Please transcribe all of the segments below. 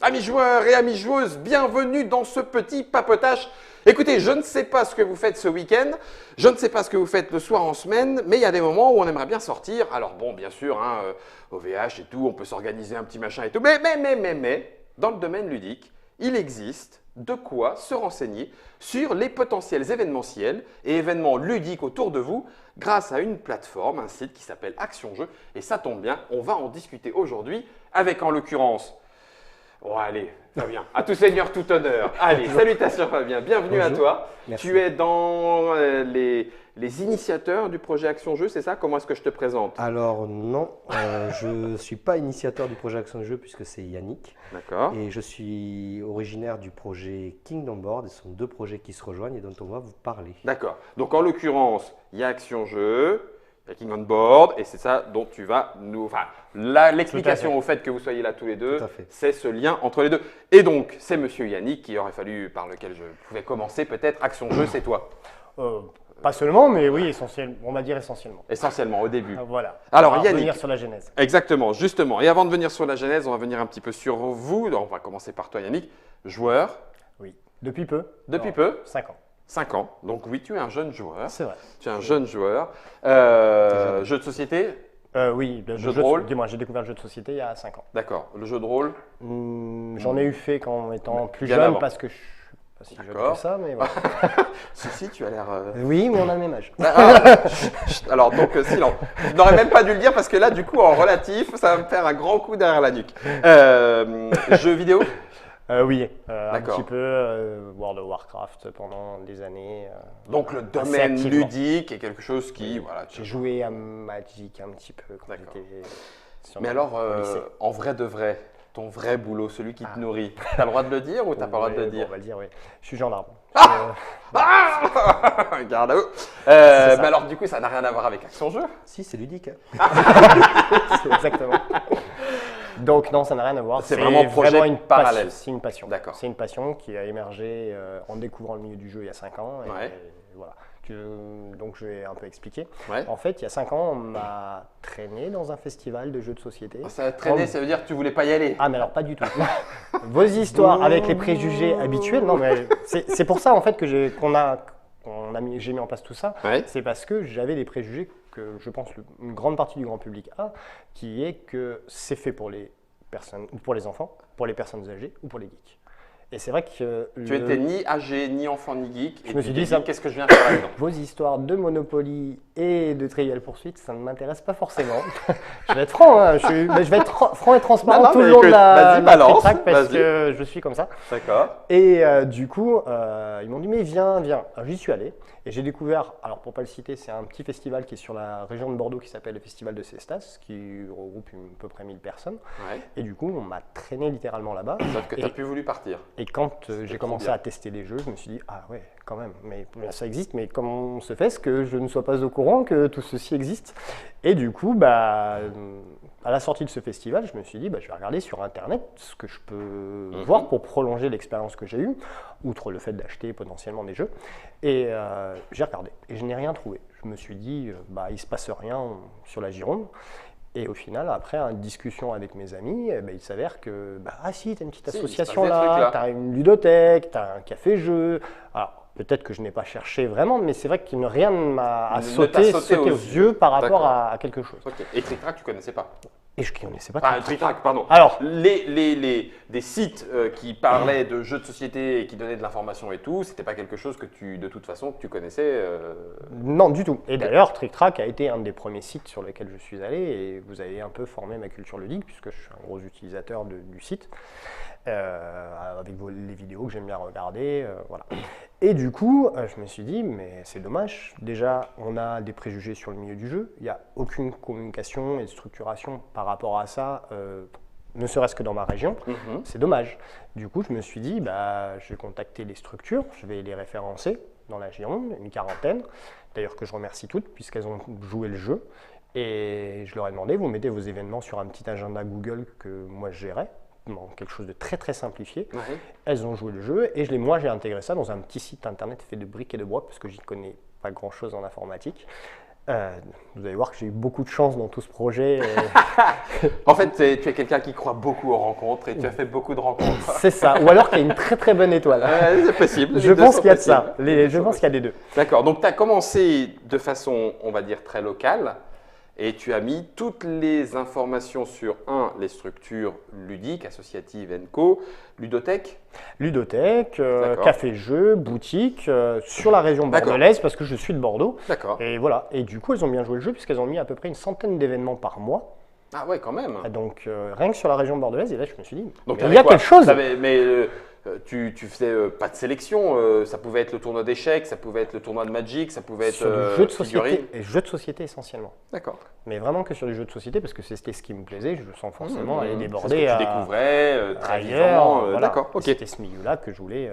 Amis joueurs et amis joueuses, bienvenue dans ce petit papotage. Écoutez, je ne sais pas ce que vous faites ce week-end, je ne sais pas ce que vous faites le soir en semaine, mais il y a des moments où on aimerait bien sortir. Alors bon, bien sûr, au VH et tout, on peut s'organiser un petit machin et tout, mais, dans le domaine ludique, il existe de quoi se renseigner sur les potentiels événementiels et événements ludiques autour de vous grâce à une plateforme, un site qui s'appelle Action Jeux. Et ça tombe bien, on va en discuter aujourd'hui avec en l'occurrence… Bon allez, Fabien, à tout seigneur, tout honneur. Allez, salutations Fabien, bienvenue à toi. Merci. Tu es dans les initiateurs du projet Action Jeux, c'est ça? Comment est-ce que je te présente? Alors non, je ne suis pas initiateur du projet Action Jeux puisque c'est Yannick. D'accord. Et je suis originaire du projet Kingdom Board. Et ce sont deux projets qui se rejoignent et dont on va vous parler. D'accord. Donc en l'occurrence, il y a Action Jeux, il y a King on Board, et c'est ça dont tu vas nous… Enfin, l'explication au fait que vous soyez là tous les deux, c'est ce lien entre les deux. Et donc, c'est Monsieur Yannick qui aurait fallu, par lequel je pouvais commencer peut-être. Action Jeux, c'est toi. Pas seulement, mais oui, on va dire essentiellement. Essentiellement, au début. Voilà. Alors, on va Yannick, revenir sur la genèse. Exactement, justement. Et avant de venir sur la genèse, on va venir un petit peu sur vous. On va commencer par toi, Yannick. Joueur. Oui, depuis peu. Depuis peu. 5 ans. 5 ans. Donc oui, tu es un jeune joueur. C'est vrai. Tu es un jeune joueur. Jeu de société. Oui, le jeu de rôle. Dis-moi, j'ai découvert le jeu de société il y a 5 ans. D'accord. Le jeu de rôle. J'en ai eu fait quand étant plus bien jeune avant. parce que je suis pas si jeune D'accord. que ça, mais voilà. Si, tu as l'air… Oui, mais on a le même âge. Alors donc, silence. Je n'aurais même pas dû le dire parce que là, du coup, en relatif, ça va me faire un grand coup derrière la nuque. Jeux vidéo. Oui, un D'accord. petit peu World of Warcraft pendant des années. Donc le assez domaine activement. ludique est quelque chose qui… Voilà, J'ai joué à Magic un petit peu quand D'accord. j'étais sur Mais mon- alors, au lycée. en vrai de vrai, ton vrai boulot, celui qui te nourrit, tu as le droit de le dire ou tu n'as pas le droit de le Ouais, dire? On va le dire, oui. Je suis gendarme. Garde à vous. ça. Mais alors, du coup, ça n'a rien à voir avec Action Jeux. Si, c'est ludique. Exactement. Donc non, ça n'a rien à voir. C'est vraiment projet une parallèle. C'est une passion. D'accord. C'est une passion qui a émergé en découvrant le milieu du jeu il y a 5 ans. Et, Ouais. voilà. Donc je vais un peu expliquer. Ouais. En fait, il y a 5 ans, on m'a traîné dans un festival de jeux de société. Ça a traîné, ça veut dire que tu voulais pas y aller. Ah mais alors pas du tout. Vos histoires avec les préjugés habituels, non mais c'est pour ça en fait que j'ai mis en place tout ça. Ouais. C'est parce que j'avais des préjugés que je pense une grande partie du grand public a, qui est que c'est fait pour les personnes, ou pour les enfants, pour les personnes âgées ou pour les geeks. Et c'est vrai que Tu étais ni âgé, ni enfant, ni geek. Je Et me tu suis t'es dit ça. Qu'est-ce que je viens faire là-dedans? vos histoires de Monopoly et de Trivial Pursuit, ça ne m'intéresse pas forcément. Je vais être franc, hein, je vais être franc et transparent Non, tout mais le long de écoute, la vas-y, balance, track parce vas-y. que je suis comme ça. D'accord. Et du coup, ils m'ont dit mais viens. Alors, j'y suis allé et j'ai découvert, alors pour pas le citer, c'est un petit festival qui est sur la région de Bordeaux qui s'appelle le Festival de Cestas, qui regroupe à peu près 1000 personnes. Ouais. Et du coup, on m'a traîné littéralement là-bas. Sauf que tu n'as plus voulu partir. Et quand j'ai trop commencé bien. à tester les jeux, je me suis dit ah ouais, quand même, mais ça existe, mais comment se fait-ce que je ne sois pas au courant que tout ceci existe? Et du coup, à la sortie de ce festival, je me suis dit, je vais regarder sur Internet ce que je peux voir pour prolonger l'expérience que j'ai eue, outre le fait d'acheter potentiellement des jeux. Et j'ai regardé et je n'ai rien trouvé. Je me suis dit, il ne se passe rien sur la Gironde. Et au final, après une discussion avec mes amis, il s'avère que, si, tu as une petite Si, association il se passe des trucs, là. là, tu as une ludothèque, tu as un café-jeu. Alors, peut-être que je n'ai pas cherché vraiment, mais c'est vrai que rien ne m'a Ne sauté t'a sauté aux yeux par rapport D'accord. à quelque chose. Ok. Et Trick Track, tu connaissais pas? Et je ne connaissais pas Ah, tout. Trick Track, pardon. Alors, Des sites qui parlaient de jeux de société et qui donnaient de l'information et tout, c'était pas quelque chose que de toute façon, que tu connaissais non, du tout. Et d'ailleurs, Trick Track a été un des premiers sites sur lesquels je suis allé et vous avez un peu formé ma culture ludique puisque je suis un gros utilisateur du site. Avec les vidéos que j'aime bien regarder, voilà. Et du coup, je me suis dit, mais c'est dommage. Déjà, on a des préjugés sur le milieu du jeu. Il n'y a aucune communication et structuration par rapport à ça, ne serait-ce que dans ma région. C'est dommage. Du coup, je me suis dit, je vais contacter les structures, je vais les référencer dans la Gironde, une quarantaine. D'ailleurs, que je remercie toutes, puisqu'elles ont joué le jeu. Et je leur ai demandé, vous mettez vos événements sur un petit agenda Google que moi je gérais. Quelque chose de très très simplifié. Ouais. Elles ont joué le jeu et moi j'ai intégré ça dans un petit site internet fait de briques et de broc parce que j'y connais pas grand chose en informatique. Vous allez voir que j'ai eu beaucoup de chance dans tout ce projet. En fait, tu es quelqu'un qui croit beaucoup aux rencontres et tu as fait beaucoup de rencontres. C'est ça. Ou alors qu'il y a une très très bonne étoile. C'est possible. Les Je deux pense sont qu'il y a de possibles. ça. Les deux Je sont pense qu'il y a des deux. D'accord, donc tu as commencé de façon, on va dire, très locale et tu as mis toutes les informations sur, les structures ludiques, associatives co, ludothèque. Ludothèque, D'accord. café-jeu, boutique, sur la région D'accord. bordelaise parce que je suis de Bordeaux. D'accord. Et voilà. Et du coup, elles ont bien joué le jeu puisqu'elles ont mis à peu près une centaine d'événements par mois. Ah ouais, quand même. Donc rien que sur la région bordelaise. Et là, je me suis dit, Donc mais il y a quoi quelque chose. Tu faisais pas de sélection, ça pouvait être le tournoi d'échecs, ça pouvait être le tournoi de Magic, ça pouvait être Sur du jeu de figurines. société et jeux de société essentiellement. D'accord. Mais vraiment que sur du jeu de société parce que c'était ce qui me plaisait. Je sens forcément aller C'est ce déborder que tu découvrais très ailleurs. vivant. Voilà. D'accord, Et ok. c'était ce milieu-là que je voulais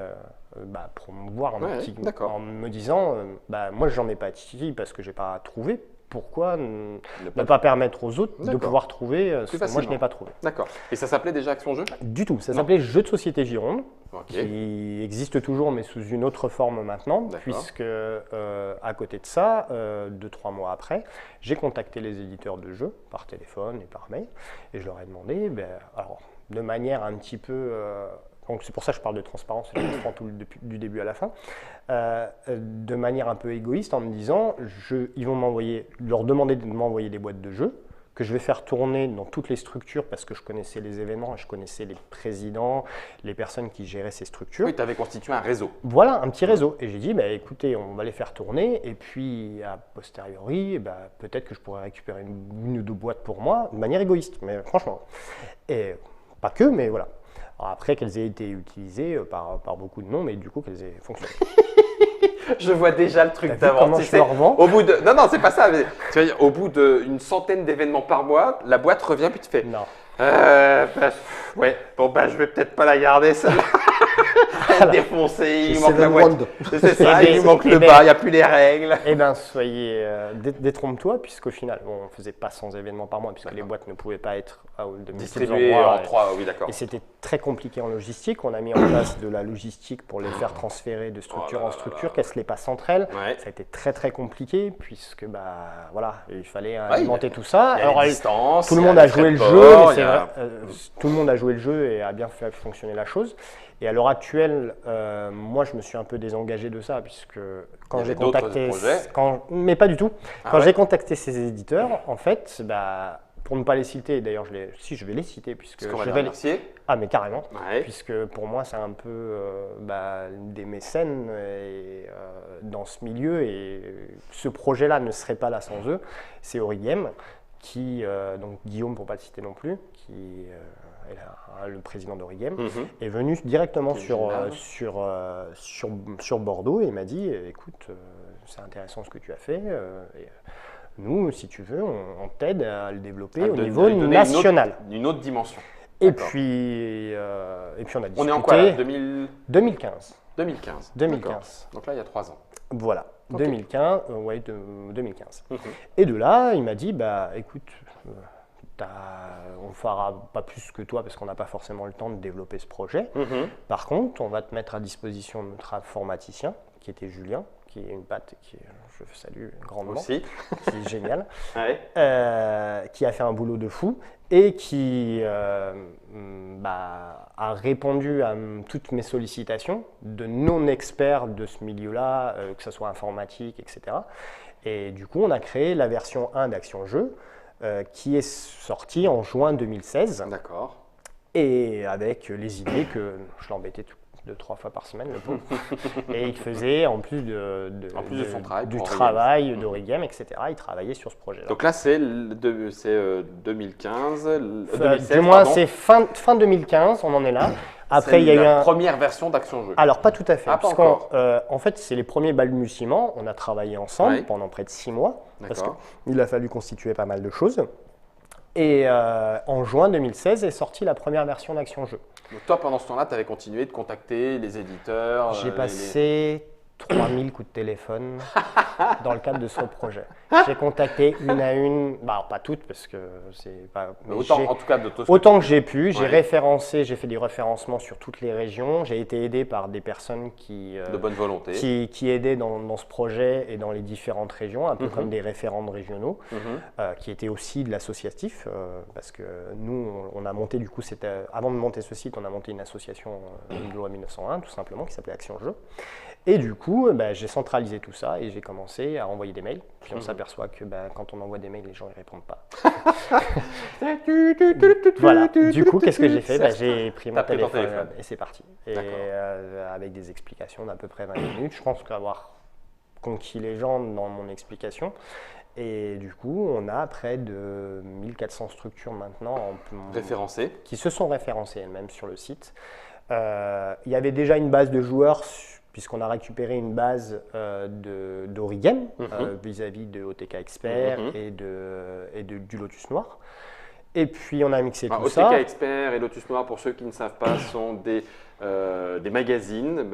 promouvoir Ouais, d'accord. en me disant, moi j'en ai pas ici parce que j'ai pas trouvé. Pourquoi ne pas- pas permettre aux autres de D'accord. pouvoir trouver ce que moi je facilement. n'ai pas trouvé? D'accord. Et ça s'appelait déjà Action Jeu? Du tout. Ça Non. s'appelait Jeux de société Gironde, Ok. qui existe toujours mais sous une autre forme maintenant, D'accord. puisque à côté de ça, 2-3 mois après, j'ai contacté les éditeurs de jeux par téléphone et par mail, et je leur ai demandé, alors de manière un petit peu, donc c'est pour ça que je parle de transparence, et je transprends tout du début à la fin, de manière un peu égoïste en me disant, ils vont leur demander de m'envoyer des boîtes de jeux, que je vais faire tourner dans toutes les structures parce que je connaissais les événements, je connaissais les présidents, les personnes qui géraient ces structures. Oui, tu avais constitué un réseau. Voilà, un petit réseau. Et j'ai dit, écoutez, on va les faire tourner et puis a posteriori, peut-être que je pourrais récupérer une ou deux boîtes pour moi, de manière égoïste, mais franchement. Et pas que, mais voilà. Alors après qu'elles aient été utilisées par beaucoup de noms, mais du coup qu'elles aient fonctionné. Je vois déjà le truc T'as vu d'avant. comment Tu je sais, leur vends au bout de... Non, c'est pas ça. Mais, tu vois, au bout d'une centaine d'événements par mois, la boîte revient puis tu fais. Non. Ouais, bon, je vais peut-être pas la garder, celle-là. Elle est défoncée, il Chez manque la Seven boîte. Wond. C'est ça, Eh ben, il manque eh le ben- bas, il n'y a plus les règles. Eh bien, soyez, détrompe-toi, puisqu'au final, on ne faisait pas 100 événements par mois, puisque les boîtes ne pouvaient pas être à de multiples Distribué endroits. en 3, oui, d'accord. Et c'était très compliqué en logistique. On a mis en place de la logistique pour les faire transférer de structure en structure, qu'elles ne se les passent entre elles. Ouais. Ça a été très très compliqué, puisque voilà, il fallait il y alimenter a- tout ça. Il y a Alors, les distances, tout le il y a monde a les joué frais le de jeu, port, mais il y c'est a- vrai, tout le monde a joué le jeu et a bien fait fonctionner la chose. Et à l'heure actuelle, moi je me suis un peu désengagé de ça, puisque quand Il y j'ai avait d'autres contacté, projets. mais pas du tout, Ah quand ouais j'ai contacté ces éditeurs, en fait, pour ne pas les citer, d'ailleurs je vais les citer, puisque Parce qu'on va je les vais remercier. Ah mais carrément, Ouais. puisque pour moi c'est un peu des mécènes dans ce milieu, et ce projet-là ne serait pas là sans eux. C'est Origame, qui, donc Guillaume pour ne pas le citer non plus, qui est le président d'Origame, Mhm. est venu directement Qui est génial. sur Bordeaux et il m'a dit, écoute, c'est intéressant ce que tu as fait, nous, si tu veux, on t'aide à le développer À au de- niveau lui donner national. Une autre dimension. Et D'accord. puis on a discuté. On est en quoi là 2015. 2015. 2015. D'accord. Donc là, il y a 3 ans. Voilà, Ok. 2015, 2015. Mhm. Et de là, il m'a dit, écoute, on ne fera pas plus que toi parce qu'on n'a pas forcément le temps de développer ce projet. Mhm. Par contre, on va te mettre à disposition de notre informaticien, qui était Julien, qui est une patte que je salue grandement, Aussi. qui est génial, Ouais. qui a fait un boulot de fou et qui a répondu à toutes mes sollicitations de non-experts de ce milieu-là, que ce soit informatique, etc. Et du coup, on a créé la version 1 d'Action Jeu, qui est sortie en juin 2016, D'accord. et avec les idées que je l'embêtais 2-3 fois par semaine, le pauvre. Et il faisait, en plus de son travail du pour travail d'Origame, etc., il travaillait sur ce projet-là. Donc là, c'est 2015, 2016, Du moins, pardon. c'est fin 2015, on en est là. Après, C'est il y a eu la un... première version d'Action Jeu. Alors, pas tout à fait. Ah, pas parce encore. en fait, c'est les premiers balbutiements. On a travaillé ensemble Ouais. pendant près de 6 mois. Parce D'accord. qu'il a fallu constituer pas mal de choses. Et en juin 2016 est sortie la première version d'Action Jeu. Donc toi, pendant ce temps-là, tu avais continué de contacter les éditeurs. J'ai passé 3000 coups de téléphone dans le cadre de ce projet. J'ai contacté une à une, bah, pas toutes parce que c'est pas. Mais autant, en tout cas, de autant que j'ai pu, j'ai Ouais. référencé, j'ai fait des référencements sur toutes les régions. J'ai été aidé par des personnes de bonne volonté. qui aidaient dans ce projet et dans les différentes régions, un peu Mhm. comme des référents régionaux, Mhm. qui étaient aussi de l'associatif, parce que nous, on a monté du coup, avant de monter ce site, on a monté une association de loi 1901, tout simplement, qui s'appelait Action Jeu. Et du coup, j'ai centralisé tout ça et j'ai commencé à envoyer des mails. Puis on s'aperçoit que quand on envoie des mails, les gens ne répondent pas. Voilà. Du coup, qu'est-ce que j'ai fait? J'ai pris mon T'as pris ton téléphone téléphone. et c'est parti. Et D'accord. avec des explications d'à peu près 20 minutes, je pense qu'avoir conquis les gens dans mon explication. Et du coup, on a près de 1400 structures maintenant Référencé. qui se sont référencées elles-mêmes sur le site. Il y avait déjà une base de joueurs, puisqu'on a récupéré une base d'Origame vis-à-vis de OTK Expert et du Lotus Noir. Et puis on a mixé tout OTK ça. Expert et Lotus Noir, pour ceux qui ne savent pas, sont des magazines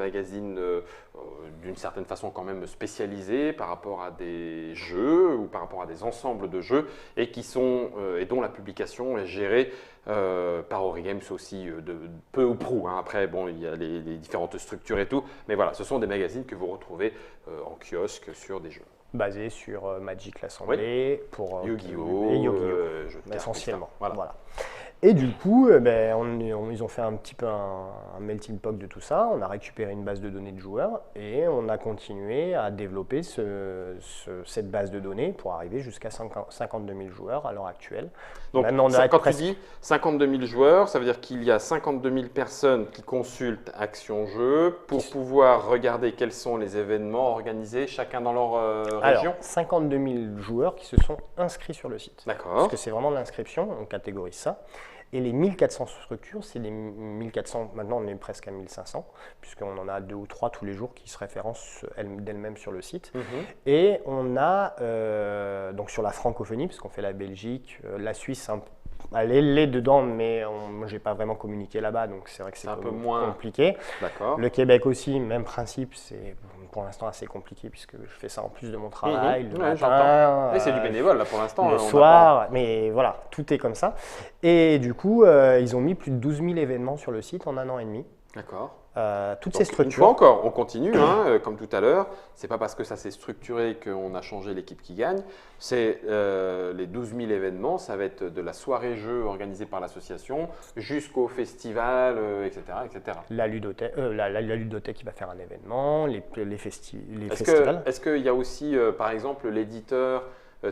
d'une certaine façon quand même spécialisés par rapport à des jeux ou par rapport à des ensembles de jeux et et dont la publication est gérée par Origames aussi de peu ou prou. Après, bon, il y a les différentes structures et tout, mais voilà, ce sont des magazines que vous retrouvez en kiosque sur des jeux. Basé sur Magic l'Assemblée, pour Yu-Gi-Oh, et Yu-Gi-Oh, jeux de cartes, essentiellement. etc. Voilà. Et du coup, ils ont fait un petit peu un melting pot de tout ça. On a récupéré une base de données de joueurs et on a continué à développer cette base de données pour arriver jusqu'à 52 000 joueurs à l'heure actuelle. Donc, Maintenant, quand tu dis 52 000 joueurs, ça veut dire qu'il y a 52 000 personnes qui consultent Action Jeu pour pouvoir regarder quels sont les événements organisés, chacun dans leur région. Alors, 52 000 joueurs qui se sont inscrits sur le site. D'accord. Parce que c'est vraiment de l'inscription, on catégorise ça. Et les 1400 structures, c'est des 1400, maintenant on est presque à 1500, puisqu'on en a 2 ou 3 tous les jours qui se référencent d'elles-mêmes sur le site. Et on a, donc sur la francophonie, puisqu'on fait la Belgique, la Suisse, elle est dedans, mais moi j'ai pas vraiment communiqué là-bas, donc c'est vrai que c'est un peu moins compliqué. D'accord. Le Québec aussi, même principe, c'est pour l'instant assez compliqué puisque je fais ça en plus de mon travail, le matin, et c'est du bénévole là pour l'instant. le soir, mais voilà, tout est comme ça. Et du coup, ils ont mis plus de 12 000 événements sur le site en 1 an et demi. D'accord. Toutes Donc, ces structures. Une fois encore, on continue, comme tout à l'heure. C'est pas parce que ça s'est structuré qu'on a changé l'équipe qui gagne. C'est les 12 000 événements, ça va être de la soirée jeu organisée par l'association jusqu'au festival, etc., etc. La ludothèque qui va faire un événement, les festivals. Est-ce qu'il y a aussi, par exemple, l'éditeur,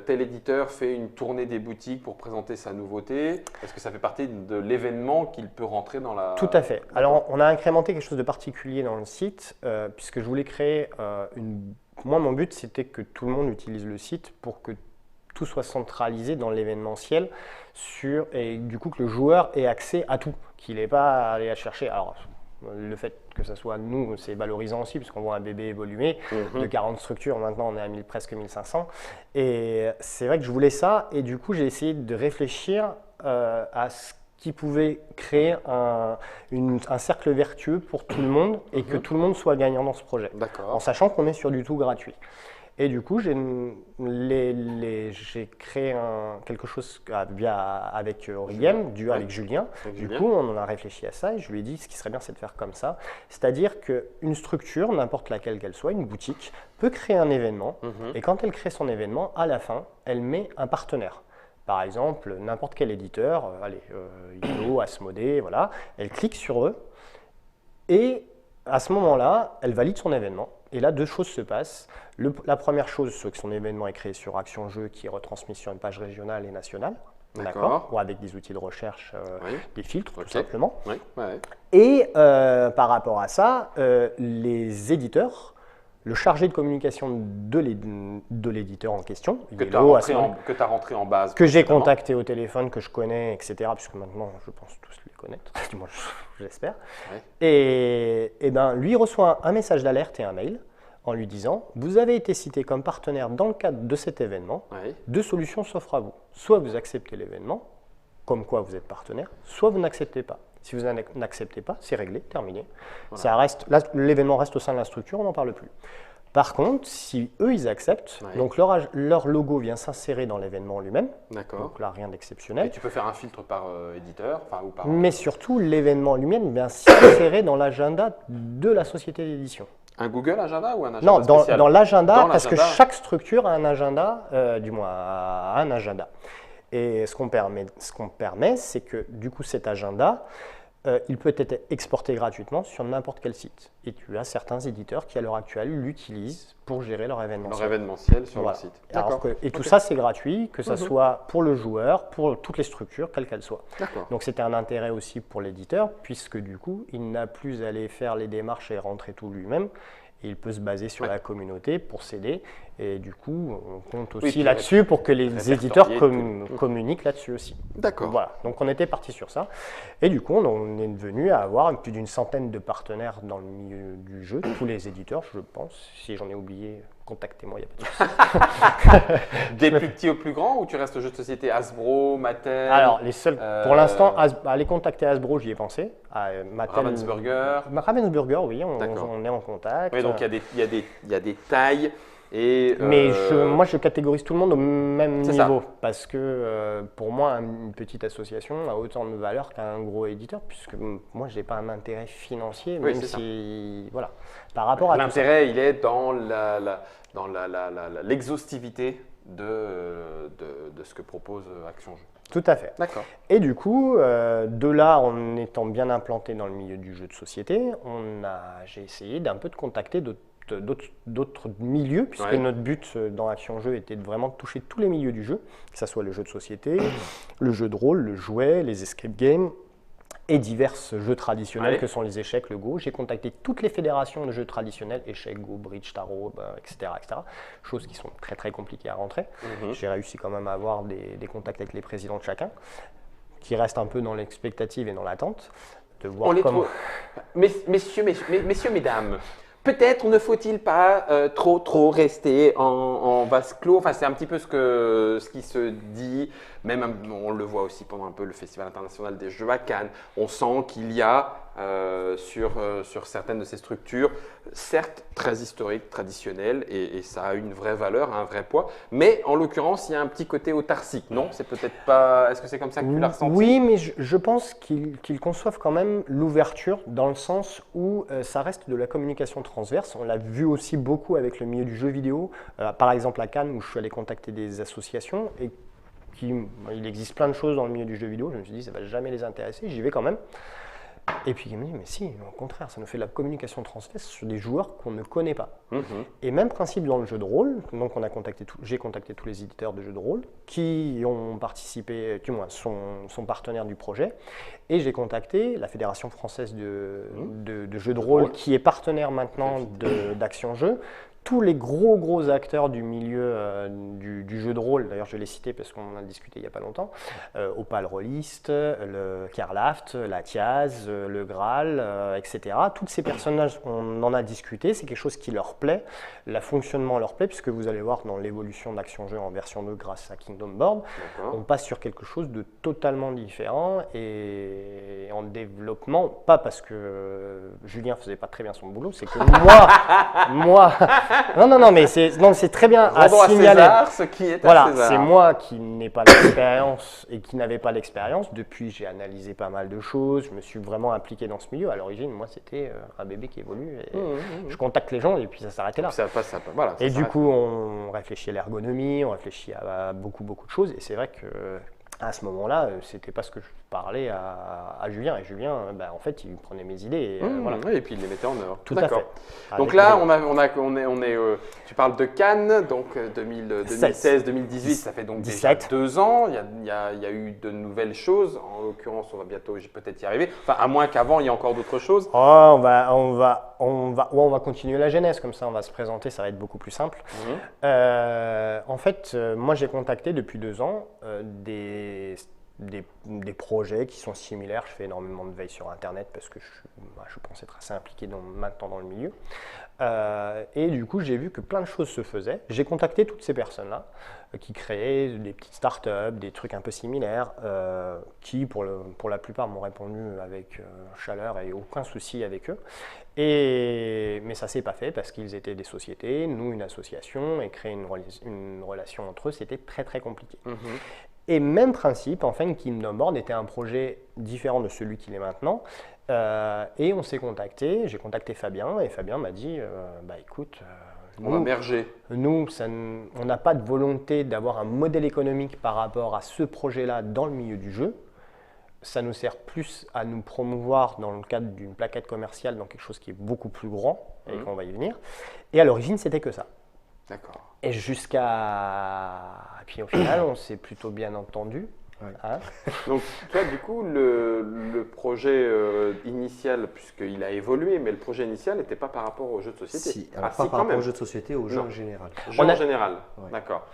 tel éditeur fait une tournée des boutiques pour présenter sa nouveauté? Est-ce que ça fait partie de l'événement qu'il peut rentrer dans la… Tout à fait. Alors, on a incrémenté quelque chose de particulier dans le site, puisque je voulais créer Moi, mon but, c'était que tout le monde utilise le site pour que tout soit centralisé dans l'événementiel et du coup que le joueur ait accès à tout, qu'il n'ait pas à aller à chercher. Alors, le fait que ce soit nous, c'est valorisant aussi, puisqu'on voit un bébé évoluer de 40 structures, maintenant on est à presque 1500. Et c'est vrai que je voulais ça, et du coup j'ai essayé de réfléchir à ce qui pouvait créer un cercle vertueux pour tout le monde, et que tout le monde soit gagnant dans ce projet, en sachant qu'on est sur du tout gratuit. Et du coup, j'ai créé quelque chose avec Origame, avec Julien. Du coup, on en a réfléchi à ça et je lui ai dit ce qui serait bien, c'est de faire comme ça. C'est-à-dire qu'une structure, n'importe laquelle qu'elle soit, une boutique, peut créer un événement et quand elle crée son événement, à la fin, elle met un partenaire. Par exemple, n'importe quel éditeur, Yu-Gi-Oh, Asmodée, voilà, elle clique sur eux et à ce moment-là, elle valide son événement. Et là, 2 choses se passent. La première chose, c'est que son événement est créé sur Action Jeu, qui est retransmis sur une page régionale et nationale, ou avec des outils de recherche, des filtres, tout simplement. Et par rapport à ça, les éditeurs, le chargé de communication de l'éditeur en question, que tu as rentré en base, que j'ai contacté au téléphone, que je connais, etc., puisque maintenant, je pense tous les connaître, du moins j'espère. Et lui reçoit un message d'alerte et un mail en lui disant « Vous avez été cité comme partenaire dans le cadre de cet événement, 2 solutions s'offrent à vous. Soit vous acceptez l'événement, comme quoi vous êtes partenaire, soit vous n'acceptez pas. Si vous n'acceptez pas, c'est réglé, terminé. Voilà. Ça reste, là, l'événement reste au sein de la structure, on n'en parle plus. Par contre, si eux, ils acceptent, Ouais. donc leur logo vient s'insérer dans l'événement lui-même, D'accord. donc là, rien Et d'exceptionnel. tu peux faire un filtre par éditeur, enfin ou par. Mais surtout, l'événement lui-même vient s'insérer dans l'agenda de la société d'édition. Un Google Agenda ou un agenda Non, spécial? dans l'agenda, Dans parce que l'agenda. chaque structure a un agenda, du moins a un agenda. Et ce qu'on permet, c'est que du coup cet agenda, il peut être exporté gratuitement sur n'importe quel site. Et tu as certains éditeurs qui à l'heure actuelle l'utilisent pour gérer leur événementiel. Leur événementiel sur Voilà. leur site. Alors D'accord. et tout ça c'est gratuit, que ce soit pour le joueur, pour toutes les structures, quelles qu'elles soient. D'accord. Donc c'était un intérêt aussi pour l'éditeur, puisque du coup, il n'a plus à aller faire les démarches et rentrer tout lui-même. Et il peut se baser sur la communauté pour s'aider. Et du coup, on compte aussi puis là-dessus pour que les répertorier éditeurs tout. communiquent là-dessus aussi. D'accord. Voilà, donc on était parti sur ça. Et du coup, on est devenu à avoir plus d'une centaine de partenaires dans le milieu du jeu, tous les éditeurs, je pense. Si j'en ai oublié, contactez-moi, il n'y a pas de souci. Des plus petits aux plus grands ou tu restes jeu de société Hasbro, Mattel? Alors, les seuls, pour l'instant, aller contacter Hasbro, j'y ai pensé. Ravensburger. Ravensburger, oui, D'accord. on est en contact. Oui, donc il y a des tailles et. Mais moi, je catégorise tout le monde au même C'est ça. niveau. Parce que pour moi, une petite association a autant de valeur qu'un gros éditeur, puisque moi, je n'ai pas un intérêt financier, Oui, même c'est ça. si. Voilà. Par rapport à tout ça. L'intérêt, il est dans l'exhaustivité de ce que propose Action Jeu. Tout à fait. D'accord. Et du coup, de là, en étant bien implanté dans le milieu du jeu de société, j'ai essayé d'un peu de contacter d'autres milieux, puisque Ouais. notre but dans Action Jeu était de vraiment toucher tous les milieux du jeu, que ce soit le jeu de société, le jeu de rôle, le jouet, les escape games et divers jeux traditionnels Ouais. que sont les échecs, le Go. J'ai contacté toutes les fédérations de jeux traditionnels, échecs, Go, bridge, tarot, etc., etc. Choses qui sont très très compliquées à rentrer. J'ai réussi quand même à avoir des contacts avec les présidents de chacun, qui restent un peu dans l'expectative et dans l'attente de voir On les comment. trouve. Messieurs, mesdames, peut-être ne faut-il pas trop rester en vase clos. Enfin, c'est un petit peu ce qui se dit. Même on le voit aussi pendant un peu le Festival international des jeux à Cannes. On sent qu'il y a sur certaines de ces structures, certes très historiques, traditionnelles, et ça a une vraie valeur, un vrai poids. Mais en l'occurrence, il y a un petit côté autarcique, non? C'est peut-être pas. Est-ce que c'est comme ça que tu l'as ressenti? Oui, mais je pense qu'ils conçoivent quand même l'ouverture dans le sens où ça reste de la communication transverse. On l'a vu aussi beaucoup avec le milieu du jeu vidéo. Par exemple à Cannes, où je suis allé contacter des associations et il existe plein de choses dans le milieu du jeu vidéo. Je me suis dit, ça ne va jamais les intéresser, j'y vais quand même. Et puis il me dit, mais si, au contraire, ça nous fait de la communication transverse sur des joueurs qu'on ne connaît pas. Et même principe dans le jeu de rôle, donc j'ai contacté tous les éditeurs de jeux de rôle qui ont participé, du moins sont partenaires du projet, et j'ai contacté la Fédération française de jeux de rôle qui est partenaire maintenant d'Action Jeu. Tous les gros acteurs du milieu du jeu de rôle, d'ailleurs je vais les citer parce qu'on en a discuté il n'y a pas longtemps, Opal Rollist, le Karlaft, la Thiaz, le Graal, etc. Toutes ces personnages, on en a discuté, c'est quelque chose qui leur plaît, le fonctionnement leur plaît, puisque vous allez voir dans l'évolution d'Action Jeu en version 2 grâce à Kingdom Board, on passe sur quelque chose de totalement différent et en développement, pas parce que Julien faisait pas très bien son boulot, c'est que moi, non, mais c'est très bien à Rendons signaler. à César ce qui est à Voilà, César. c'est moi qui n'ai pas l'expérience et qui n'avais pas l'expérience. Depuis, j'ai analysé pas mal de choses. Je me suis vraiment impliqué dans ce milieu. À l'origine, moi, c'était un bébé qui évolue. Et je contacte les gens et puis ça s'arrêtait là. Voilà, ça Et du s'arrête. coup, on réfléchit à l'ergonomie, on réfléchit à beaucoup de choses. Et c'est vrai que à ce moment-là, c'était pas ce que je parlais à Julien. Et Julien, en fait, il prenait mes idées. Et, voilà. Oui, et puis il les mettait en œuvre. Tout à D'accord. fait. Donc Avec là, tu parles de Cannes, donc 2016-2018, ça fait donc déjà 17. 2 ans. Il y a eu de nouvelles choses. En l'occurrence, on va bientôt peut-être y arriver. Enfin, à moins qu'avant, il y ait encore d'autres choses. Oh, on va continuer la genèse, comme ça on va se présenter, ça va être beaucoup plus simple. En fait, moi j'ai contacté depuis 2 ans des projets qui sont similaires. Je fais énormément de veille sur Internet parce que je pense être assez impliqué maintenant dans le milieu. Et du coup, j'ai vu que plein de choses se faisaient. J'ai contacté toutes ces personnes-là qui créaient des petites startups, des trucs un peu similaires, qui pour la plupart m'ont répondu avec chaleur et aucun souci avec eux. Mais ça ne s'est pas fait parce qu'ils étaient des sociétés, nous une association, et créer une relation entre eux, c'était très très compliqué. Et même principe, enfin, Kingdom Board était un projet différent de celui qu'il est maintenant. Et on s'est contacté, j'ai contacté Fabien, et Fabien m'a dit bah écoute, On va merger. nous, on n'a pas de volonté d'avoir un modèle économique par rapport à ce projet-là dans le milieu du jeu. Ça nous sert plus à nous promouvoir dans le cadre d'une plaquette commerciale dans quelque chose qui est beaucoup plus grand, et qu'on va y venir. Et à l'origine, c'était que ça. D'accord. Et puis au final, on s'est plutôt bien entendu. Ouais. Hein. Donc, toi, du coup, le projet initial, puisqu'il a évolué, mais le projet initial n'était pas par rapport aux jeux de société. Si, alors pas par rapport aux jeux de société, aux jeux Non. en général. Jeux en général, Ouais. d'accord.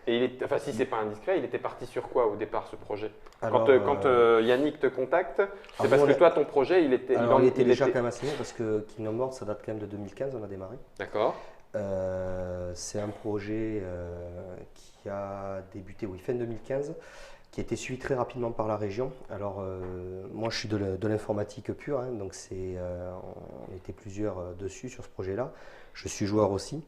Et enfin, si c'est pas indiscret, il était parti sur quoi au départ, ce projet? Alors, Quand Yannick te contacte, c'est parce nous, que toi, ton projet, il était... Alors, il était déjà quand même assez long parce que Kingdom Board, ça date quand même de 2015, on a démarré. D'accord. C'est un projet qui a débuté fin 2015, qui a été suivi très rapidement par la région. Alors, moi, je suis de l'informatique pure, hein, donc on était plusieurs dessus sur ce projet-là. Je suis joueur aussi.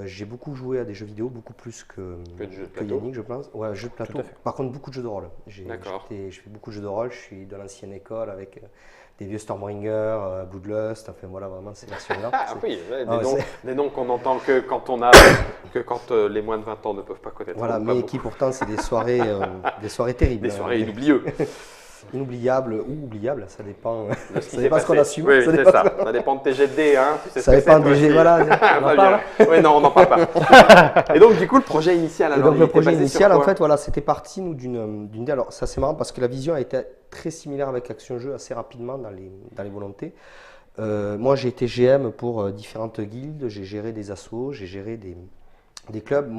J'ai beaucoup joué à des jeux vidéo, beaucoup plus que de jeux de plateau. Yannick, je pense. Ouais, jeux de plateau. Tout à fait. Par contre, beaucoup de jeux de rôle. D'accord. Je fais beaucoup de jeux de rôle. Je suis de l'ancienne école avec des vieux Stormbringer, Bloodlust. Enfin, voilà, vraiment ces versions-là. Ah oui, ouais, Ah, des noms qu'on entend que quand les moins de 20 ans ne peuvent pas connaître. Voilà, Pas mais beaucoup. qui pourtant, c'est des soirées terribles. Des soirées inoublieuses. Inoubliables ou oubliables, ça dépend. De ce qui Ça s'est dépend ce qu'on passé. assume. Oui, ça c'est dépend ça. Ça dépend de tes jets de dés, hein. Tu sais Ça ce que dépend c'est, toi des jeux. aussi. Voilà, on en parle. Oui, non, on n'en parle pas. Et donc, du coup, le projet initial, Et alors, donc il le était projet basé sur initial, en quoi? fait, voilà, c'était parti nous d'une idée. Alors ça c'est marrant parce que la vision a été très similaire avec Action Jeu assez rapidement dans les volontés. Moi j'ai été GM pour différentes guildes, j'ai géré des assos, j'ai géré des clubs.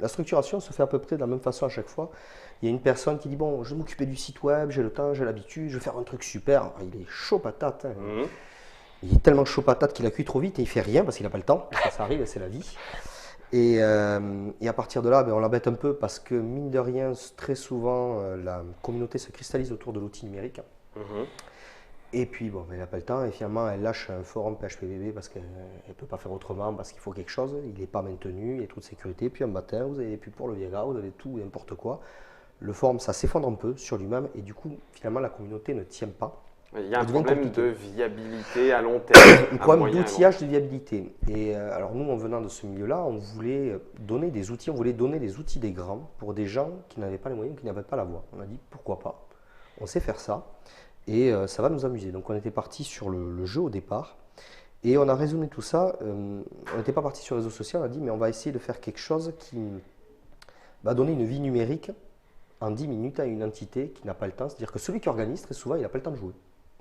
La structuration se fait à peu près de la même façon à chaque fois. Il y a une personne qui dit bon, je vais m'occuper du site web, j'ai le temps, j'ai l'habitude, je vais faire un truc super. Il est chaud patate. Hein. Il est tellement chaud patate qu'il a cuit trop vite et il fait rien parce qu'il n'a pas le temps. Ça arrive, c'est la vie. Et à partir de là, on l'embête un peu parce que mine de rien, très souvent, la communauté se cristallise autour de l'outil numérique. Et puis, bon, elle n'a pas le temps et finalement, elle lâche un forum PHPBB parce qu'elle ne peut pas faire autrement, parce qu'il faut quelque chose. Il n'est pas maintenu, il y a trop de sécurité. Puis un matin, vous avez plus pour le Viagra, vous avez tout et n'importe quoi. Le forum, ça s'effondre un peu sur lui-même et du coup, finalement, la communauté ne tient pas. Il y a un Ça devient problème compliqué. de viabilité à long terme. Un à problème moyen et long d'outillage de viabilité. Et alors nous, en venant de ce milieu-là, on voulait donner des outils, on voulait donner les outils des grands pour des gens qui n'avaient pas les moyens, qui n'avaient pas la voix. On a dit pourquoi pas. On sait faire ça et ça va nous amuser. Donc on était parti sur le jeu au départ et on a raisonné tout ça. On n'était pas parti sur les réseaux sociaux, on a dit mais on va essayer de faire quelque chose qui va donner une vie numérique en 10 minutes à une entité qui n'a pas le temps. C'est-à-dire que celui qui organise, très souvent, il n'a pas le temps de jouer.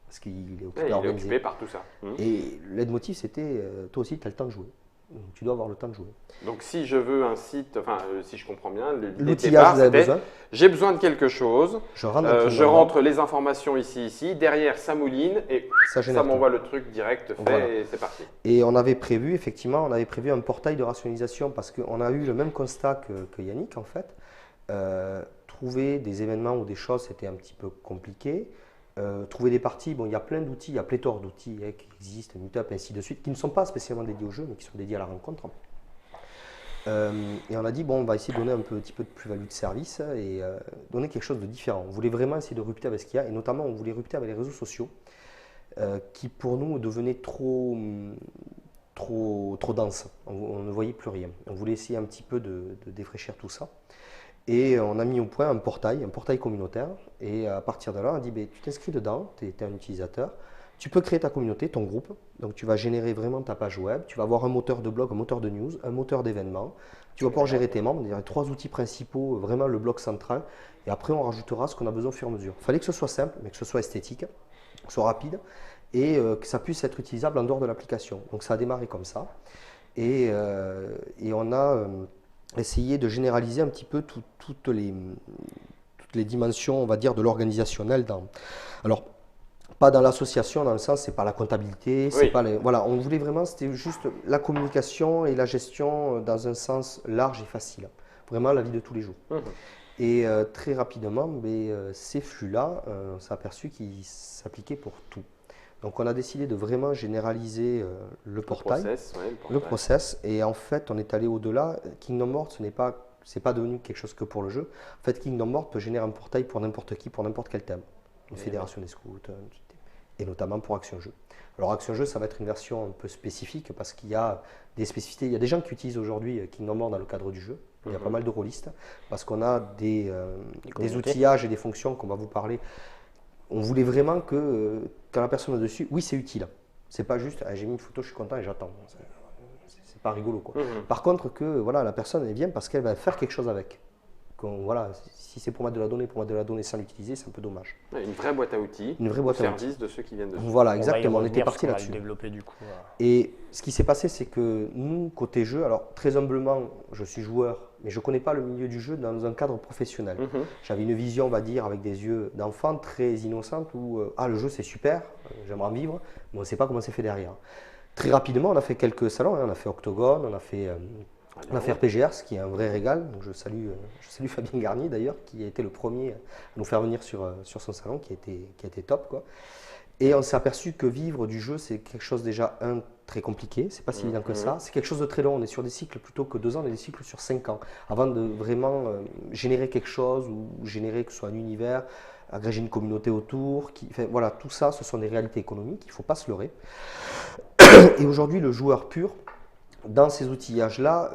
Parce qu'il est occupé long. à Il est organiser. occupé par tout ça. Et l'aide-motif, c'était toi aussi, tu as le temps de jouer. Donc, tu dois avoir le temps de jouer. Donc, si je veux un site, enfin, si je comprends bien, l'idée de L'outillage, départ, vous avez c'était besoin. j'ai besoin de quelque chose, Je rentre, dans je Kingdom rentre les informations ici, derrière ça mouline et ça, ça génère m'envoie le truc direct fait Voilà. et c'est parti. Et on avait prévu, effectivement, un portail de rationalisation parce qu'on a eu le même constat que Yannick, en fait. Trouver des événements ou des choses, c'était un petit peu compliqué. Trouver des parties, bon, il y a plein d'outils, il y a pléthore d'outils qui existent, Meetup, ainsi de suite, qui ne sont pas spécialement dédiés au jeu, mais qui sont dédiés à la rencontre. Et on a dit, bon, on va essayer de donner un petit peu de plus-value de service et donner quelque chose de différent. On voulait vraiment essayer de rupter avec ce qu'il y a, et notamment, on voulait rupter avec les réseaux sociaux, qui pour nous devenaient trop denses. On ne voyait plus rien. On voulait essayer un petit peu de défraîchir tout ça. Et on a mis au point un portail communautaire. Et à partir de là, on a dit, tu t'inscris dedans, tu es un utilisateur. Tu peux créer ta communauté, ton groupe. Donc tu vas générer vraiment ta page web. Tu vas avoir un moteur de blog, un moteur de news, un moteur d'événements. Tu vas pouvoir gérer tes membres. Il y a 3 outils principaux, vraiment le bloc central. Et après, on rajoutera ce qu'on a besoin au fur et à mesure. Il fallait que ce soit simple, mais que ce soit esthétique, que ce soit rapide et que ça puisse être utilisable en dehors de l'application. Donc ça a démarré comme ça. Et on a essayé de généraliser un petit peu toutes les toutes les dimensions, on va dire, de l'organisationnel. Alors, pas dans l'association, dans le sens, c'est pas la comptabilité, c'est Oui. pas les, voilà, on voulait vraiment, c'était juste la communication et la gestion dans un sens large et facile. Vraiment la vie de tous les jours. Et très rapidement, ces flux-là, on s'est aperçu qu'ils s'appliquaient pour tout. Donc on a décidé de vraiment généraliser le portail, le process. Et en fait, on est allé au-delà. Kingdom Board, c'est pas devenu quelque chose que pour le jeu. En fait, Kingdom Board peut générer un portail pour n'importe qui, pour n'importe quel thème. Une fédération des scouts, et notamment pour Action Jeu. Alors Action Jeu, ça va être une version un peu spécifique parce qu'il y a des spécificités. Il y a des gens qui utilisent aujourd'hui Kingdom Board dans le cadre du jeu. Il y a pas mal de rôlistes parce qu'on a des outillages et des fonctions qu'on va vous parler. On voulait vraiment que quand la personne est dessus, oui, c'est utile. C'est pas juste j'ai mis une photo, je suis content et j'attends. C'est pas rigolo, quoi. Par contre, que voilà, la personne elle vient parce qu'elle va faire quelque chose avec. Voilà, si c'est pour mettre de la donnée sans l'utiliser, c'est un peu dommage. Une vraie boîte à outils, Une vraie boîte au à outils. service de ceux qui viennent dessus. Voilà, exactement. On était parti là-dessus. Développer du coup. Et ce qui s'est passé, c'est que nous, côté jeu, alors très humblement, je suis joueur, mais je ne connais pas le milieu du jeu dans un cadre professionnel. J'avais une vision, on va dire, avec des yeux d'enfant très innocente où le jeu c'est super, j'aimerais en vivre, mais on ne sait pas comment c'est fait derrière. Très rapidement, on a fait quelques salons, on a fait Octogone, on a fait RPGers, qui est un vrai régal. Donc je salue Fabien Garnier d'ailleurs, qui a été le premier à nous faire venir sur son salon, qui a été top, quoi. Et on s'est aperçu que vivre du jeu, c'est quelque chose déjà, très compliqué, c'est pas si évident que ça. C'est quelque chose de très long, on est sur des cycles plutôt que 2 ans, on est des cycles sur 5 ans. Avant de vraiment générer quelque chose, ou générer que ce soit un univers, agréger une communauté autour, voilà, tout ça, ce sont des réalités économiques, il ne faut pas se leurrer. Et aujourd'hui, le joueur pur, dans ces outillages-là,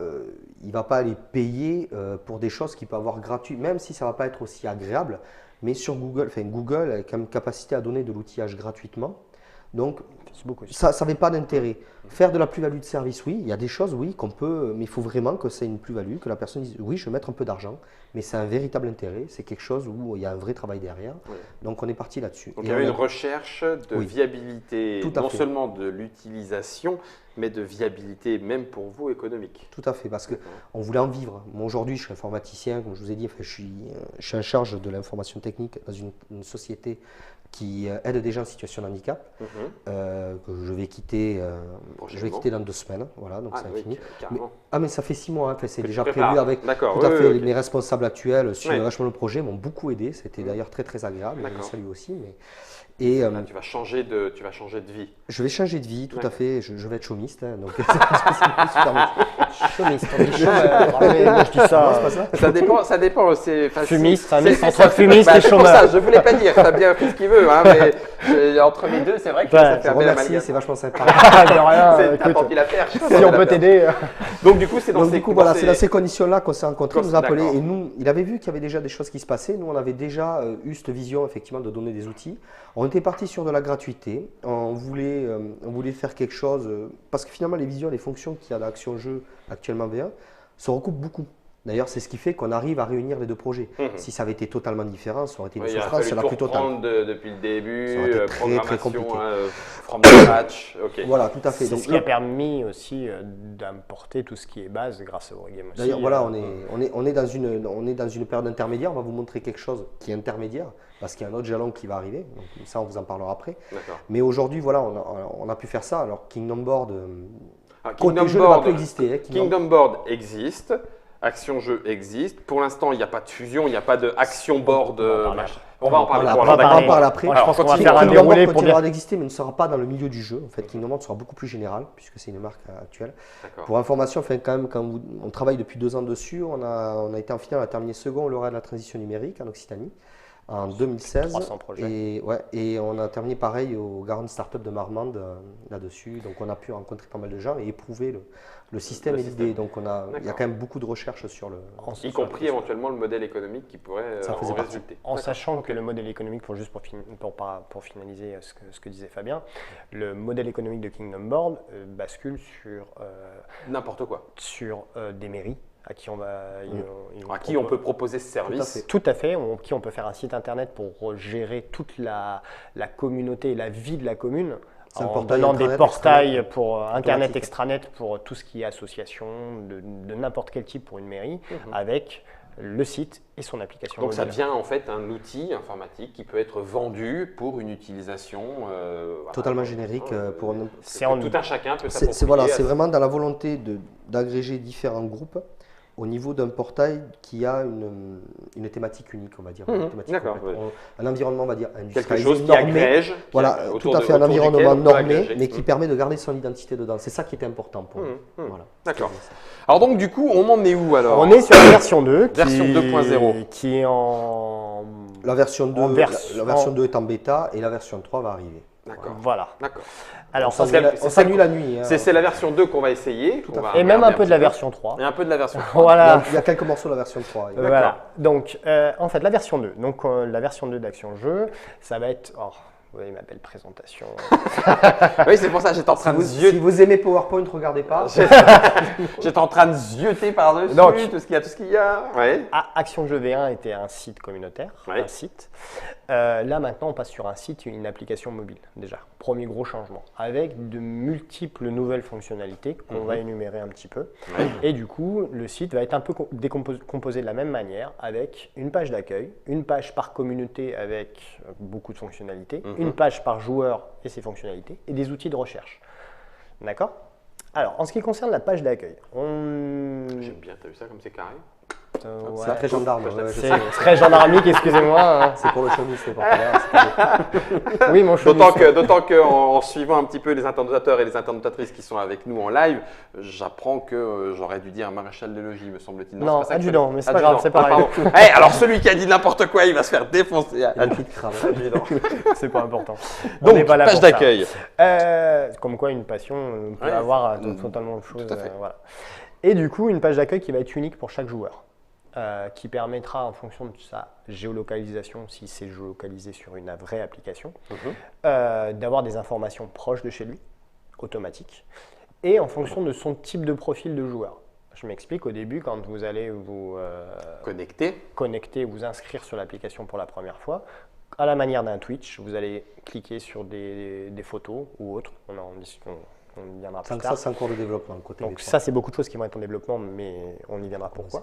il ne va pas aller payer pour des choses qu'il peut avoir gratuites, même si ça ne va pas être aussi agréable. Mais sur Google, Google a quand même capacité à donner de l'outillage gratuitement. Donc, ça n'avait pas d'intérêt. Faire de la plus-value de service, oui, il y a des choses, oui, qu'on peut, mais il faut vraiment que c'est une plus-value, que la personne dise, oui, je vais mettre un peu d'argent, mais c'est un véritable intérêt, c'est quelque chose où il y a un vrai travail derrière. Donc, on est parti là-dessus. Donc, il y avait une recherche de viabilité, non seulement de l'utilisation, mais de viabilité même pour vous économique. Tout à fait, parce qu'on voulait en vivre. Moi, aujourd'hui, je suis informaticien, comme je vous ai dit, je suis en charge de l'information technique dans une société qui aide des gens en situation de handicap, que je vais quitter dans 2 semaines. Voilà, donc c'est fini. Mais ça fait 6 mois, c'est déjà prévu avec tout à fait. Mes responsables actuels sur vachement le projet m'ont beaucoup aidé. C'était d'ailleurs très très agréable. Je les salue aussi. Et tu vas changer de vie. Je vais changer de vie, tout à fait. Je vais être chômiste. Donc chômiste, on dit chômeur. Moi, je dis ça. Non, c'est pas ça. Ça dépend. Fumiste, un mix entre fumiste et c'est chômeur. pour ça, je voulais pas dire. T'as bien fait ce qu'il veut, hein, mais entre les deux, c'est vrai que ça fait un bel amalgame. C'est vachement sympa. De rien. T'as tendu la perche. Si on peut t'aider. Donc du coup, c'est dans ces conditions-là qu'on s'est rencontrés. Il nous a appelé et nous, il avait vu qu'il y avait déjà des choses qui se passaient. Nous, on avait déjà eu cette vision effectivement de donner des outils. On était parti sur de la gratuité. On voulait faire quelque chose parce que finalement, les visions, les fonctions qu'il y a dans Action Jeu actuellement V1 se recoupent beaucoup. D'ailleurs, c'est ce qui fait qu'on arrive à réunir les 2 projets. Si ça avait été totalement différent, ça aurait été une souffrance sur la plus totale. Depuis le début, ça aurait été très compliqué. From scratch. Voilà, tout à fait. C'est ce qui a permis aussi d'importer tout ce qui est base grâce au Wargame aussi. D'ailleurs, voilà, on est dans une période intermédiaire. On va vous montrer quelque chose qui est intermédiaire parce qu'il y a un autre jalon qui va arriver. Donc ça, on vous en parlera après. Mais aujourd'hui, voilà, on a pu faire ça. Alors, Kingdom Board, Kingdom jeu ne va plus exister. Kingdom Board existe. Action Jeu existe. Pour l'instant, il n'y a pas de fusion, il n'y a pas de Action Board. On va en parler. On va en parler après. Je pense qu'on va faire un déroulé pour dire d'exister, mais ne sera pas dans le milieu du jeu. En fait, Kingdom Board sera beaucoup plus général puisque c'est une marque actuelle. Pour information, quand même, on travaille depuis 2 ans dessus. On a été en finale, on a terminé second au lauréat de la transition numérique en Occitanie en 2016. 300 projets. Et on a terminé pareil au Garonne Startup de Marmande là-dessus. Donc on a pu rencontrer pas mal de gens et éprouver le système et l'idée. Donc il y a quand même beaucoup de recherches sur le... Y compris éventuellement le modèle économique qui pourrait en résulter. En sachant que le modèle économique, pour finaliser ce que disait Fabien, le modèle économique de Kingdom Board bascule sur... n'importe quoi. Sur des mairies. À qui on peut proposer ce service. Tout à fait, qui on peut faire un site internet pour gérer toute la communauté et la vie de la commune. En donnant des portails pour Internet extranet pour tout ce qui est association de n'importe quel type pour une mairie, avec le site et son application Donc mobile. ça devient en fait un outil informatique qui peut être vendu pour une utilisation voilà, Totalement générique pour C'est en- tout un chacun peut C'est s'approprier. c'est vraiment dans la volonté d'agréger différents groupes au niveau d'un portail qui a une thématique unique, on va dire. Une thématique d'accord, complète. ouais. Un environnement, on va dire, Quelque industrialisé, chose qui normé. agrège. Voilà, autour tout à de- fait, un autour duquel environnement on peut normé, agréger. mais qui permet de garder son identité dedans. C'est ça qui est important pour nous. Voilà. D'accord. Alors donc du coup, on en est où alors? On est sur la version 2 Version 2.0. qui est en... La version 2, la version en- 2 est en bêta et la version 3 va arriver. D'accord. Voilà. D'accord. Alors, Ça, ça, c'est la- On s'ennuie la nuit. hein. C'est la version 2 qu'on va essayer. qu'on va et même un regarder peu de la petit version 3. Et un peu de la version 3. Voilà. Il y a quelques morceaux de la version 3. Voilà. Donc, en fait, la version 2. Donc, la version 2 d'Action Jeu, ça va être... Oh, vous voyez ma belle présentation. Oui, c'est pour ça que j'étais en train de Si vous aimez PowerPoint, ne regardez pas. J'étais en train de zioter par-dessus Donc- tout ce qu'il y a. Ouais. Action Jeu V1 était un site communautaire, Ouais. un site. Là, maintenant, on passe sur un site, une application mobile, déjà. Premier gros changement, avec de multiples nouvelles fonctionnalités qu'on va énumérer un petit peu. Ouais. Et du coup, le site va être un peu composé de la même manière, avec une page d'accueil, une page par communauté avec beaucoup de fonctionnalités, une page par joueur et ses fonctionnalités, et des outils de recherche. D'accord? Alors, en ce qui concerne la page d'accueil, J'aime bien, t'as vu ça comme c'est carré? C'est ouais, très gendarme. Page ouais, je c'est sais. très gendarmique, excusez-moi. Hein. C'est pour le chauviniste, c'est pour là. Oui, mon chou. D'autant qu'en suivant un petit peu les internauteurs et les internautatrices qui sont avec nous en live, j'apprends que j'aurais dû dire maréchal des logis, me semble-t-il. Non, c'est pas ça que adjudant, je- mais c'est pas grave, c'est pareil. pardon. Eh, alors celui qui a dit n'importe quoi, il va se faire défoncer. Une petite crame. Adjudant. C'est pas important. On Donc, n'est pas là page pour ça. d'accueil. Comme quoi, une passion peut Ouais, avoir totalement autre chose. tout à fait. Voilà. Et du coup, une page d'accueil qui va être unique pour chaque joueur, qui permettra, en fonction de sa géolocalisation, si c'est géolocalisé sur une vraie application, d'avoir des informations proches de chez lui, automatiques, et en fonction de son type de profil de joueur. Je m'explique, au début, quand vous allez vous Connecté. connecter, vous inscrire sur l'application pour la première fois, à la manière d'un Twitch, vous allez cliquer sur des photos ou autres, on y viendra plus tard. Ça, c'est un cours de développement. Côté Donc bêta. ça, c'est beaucoup de choses qui vont être en développement, mais on y viendra pourquoi.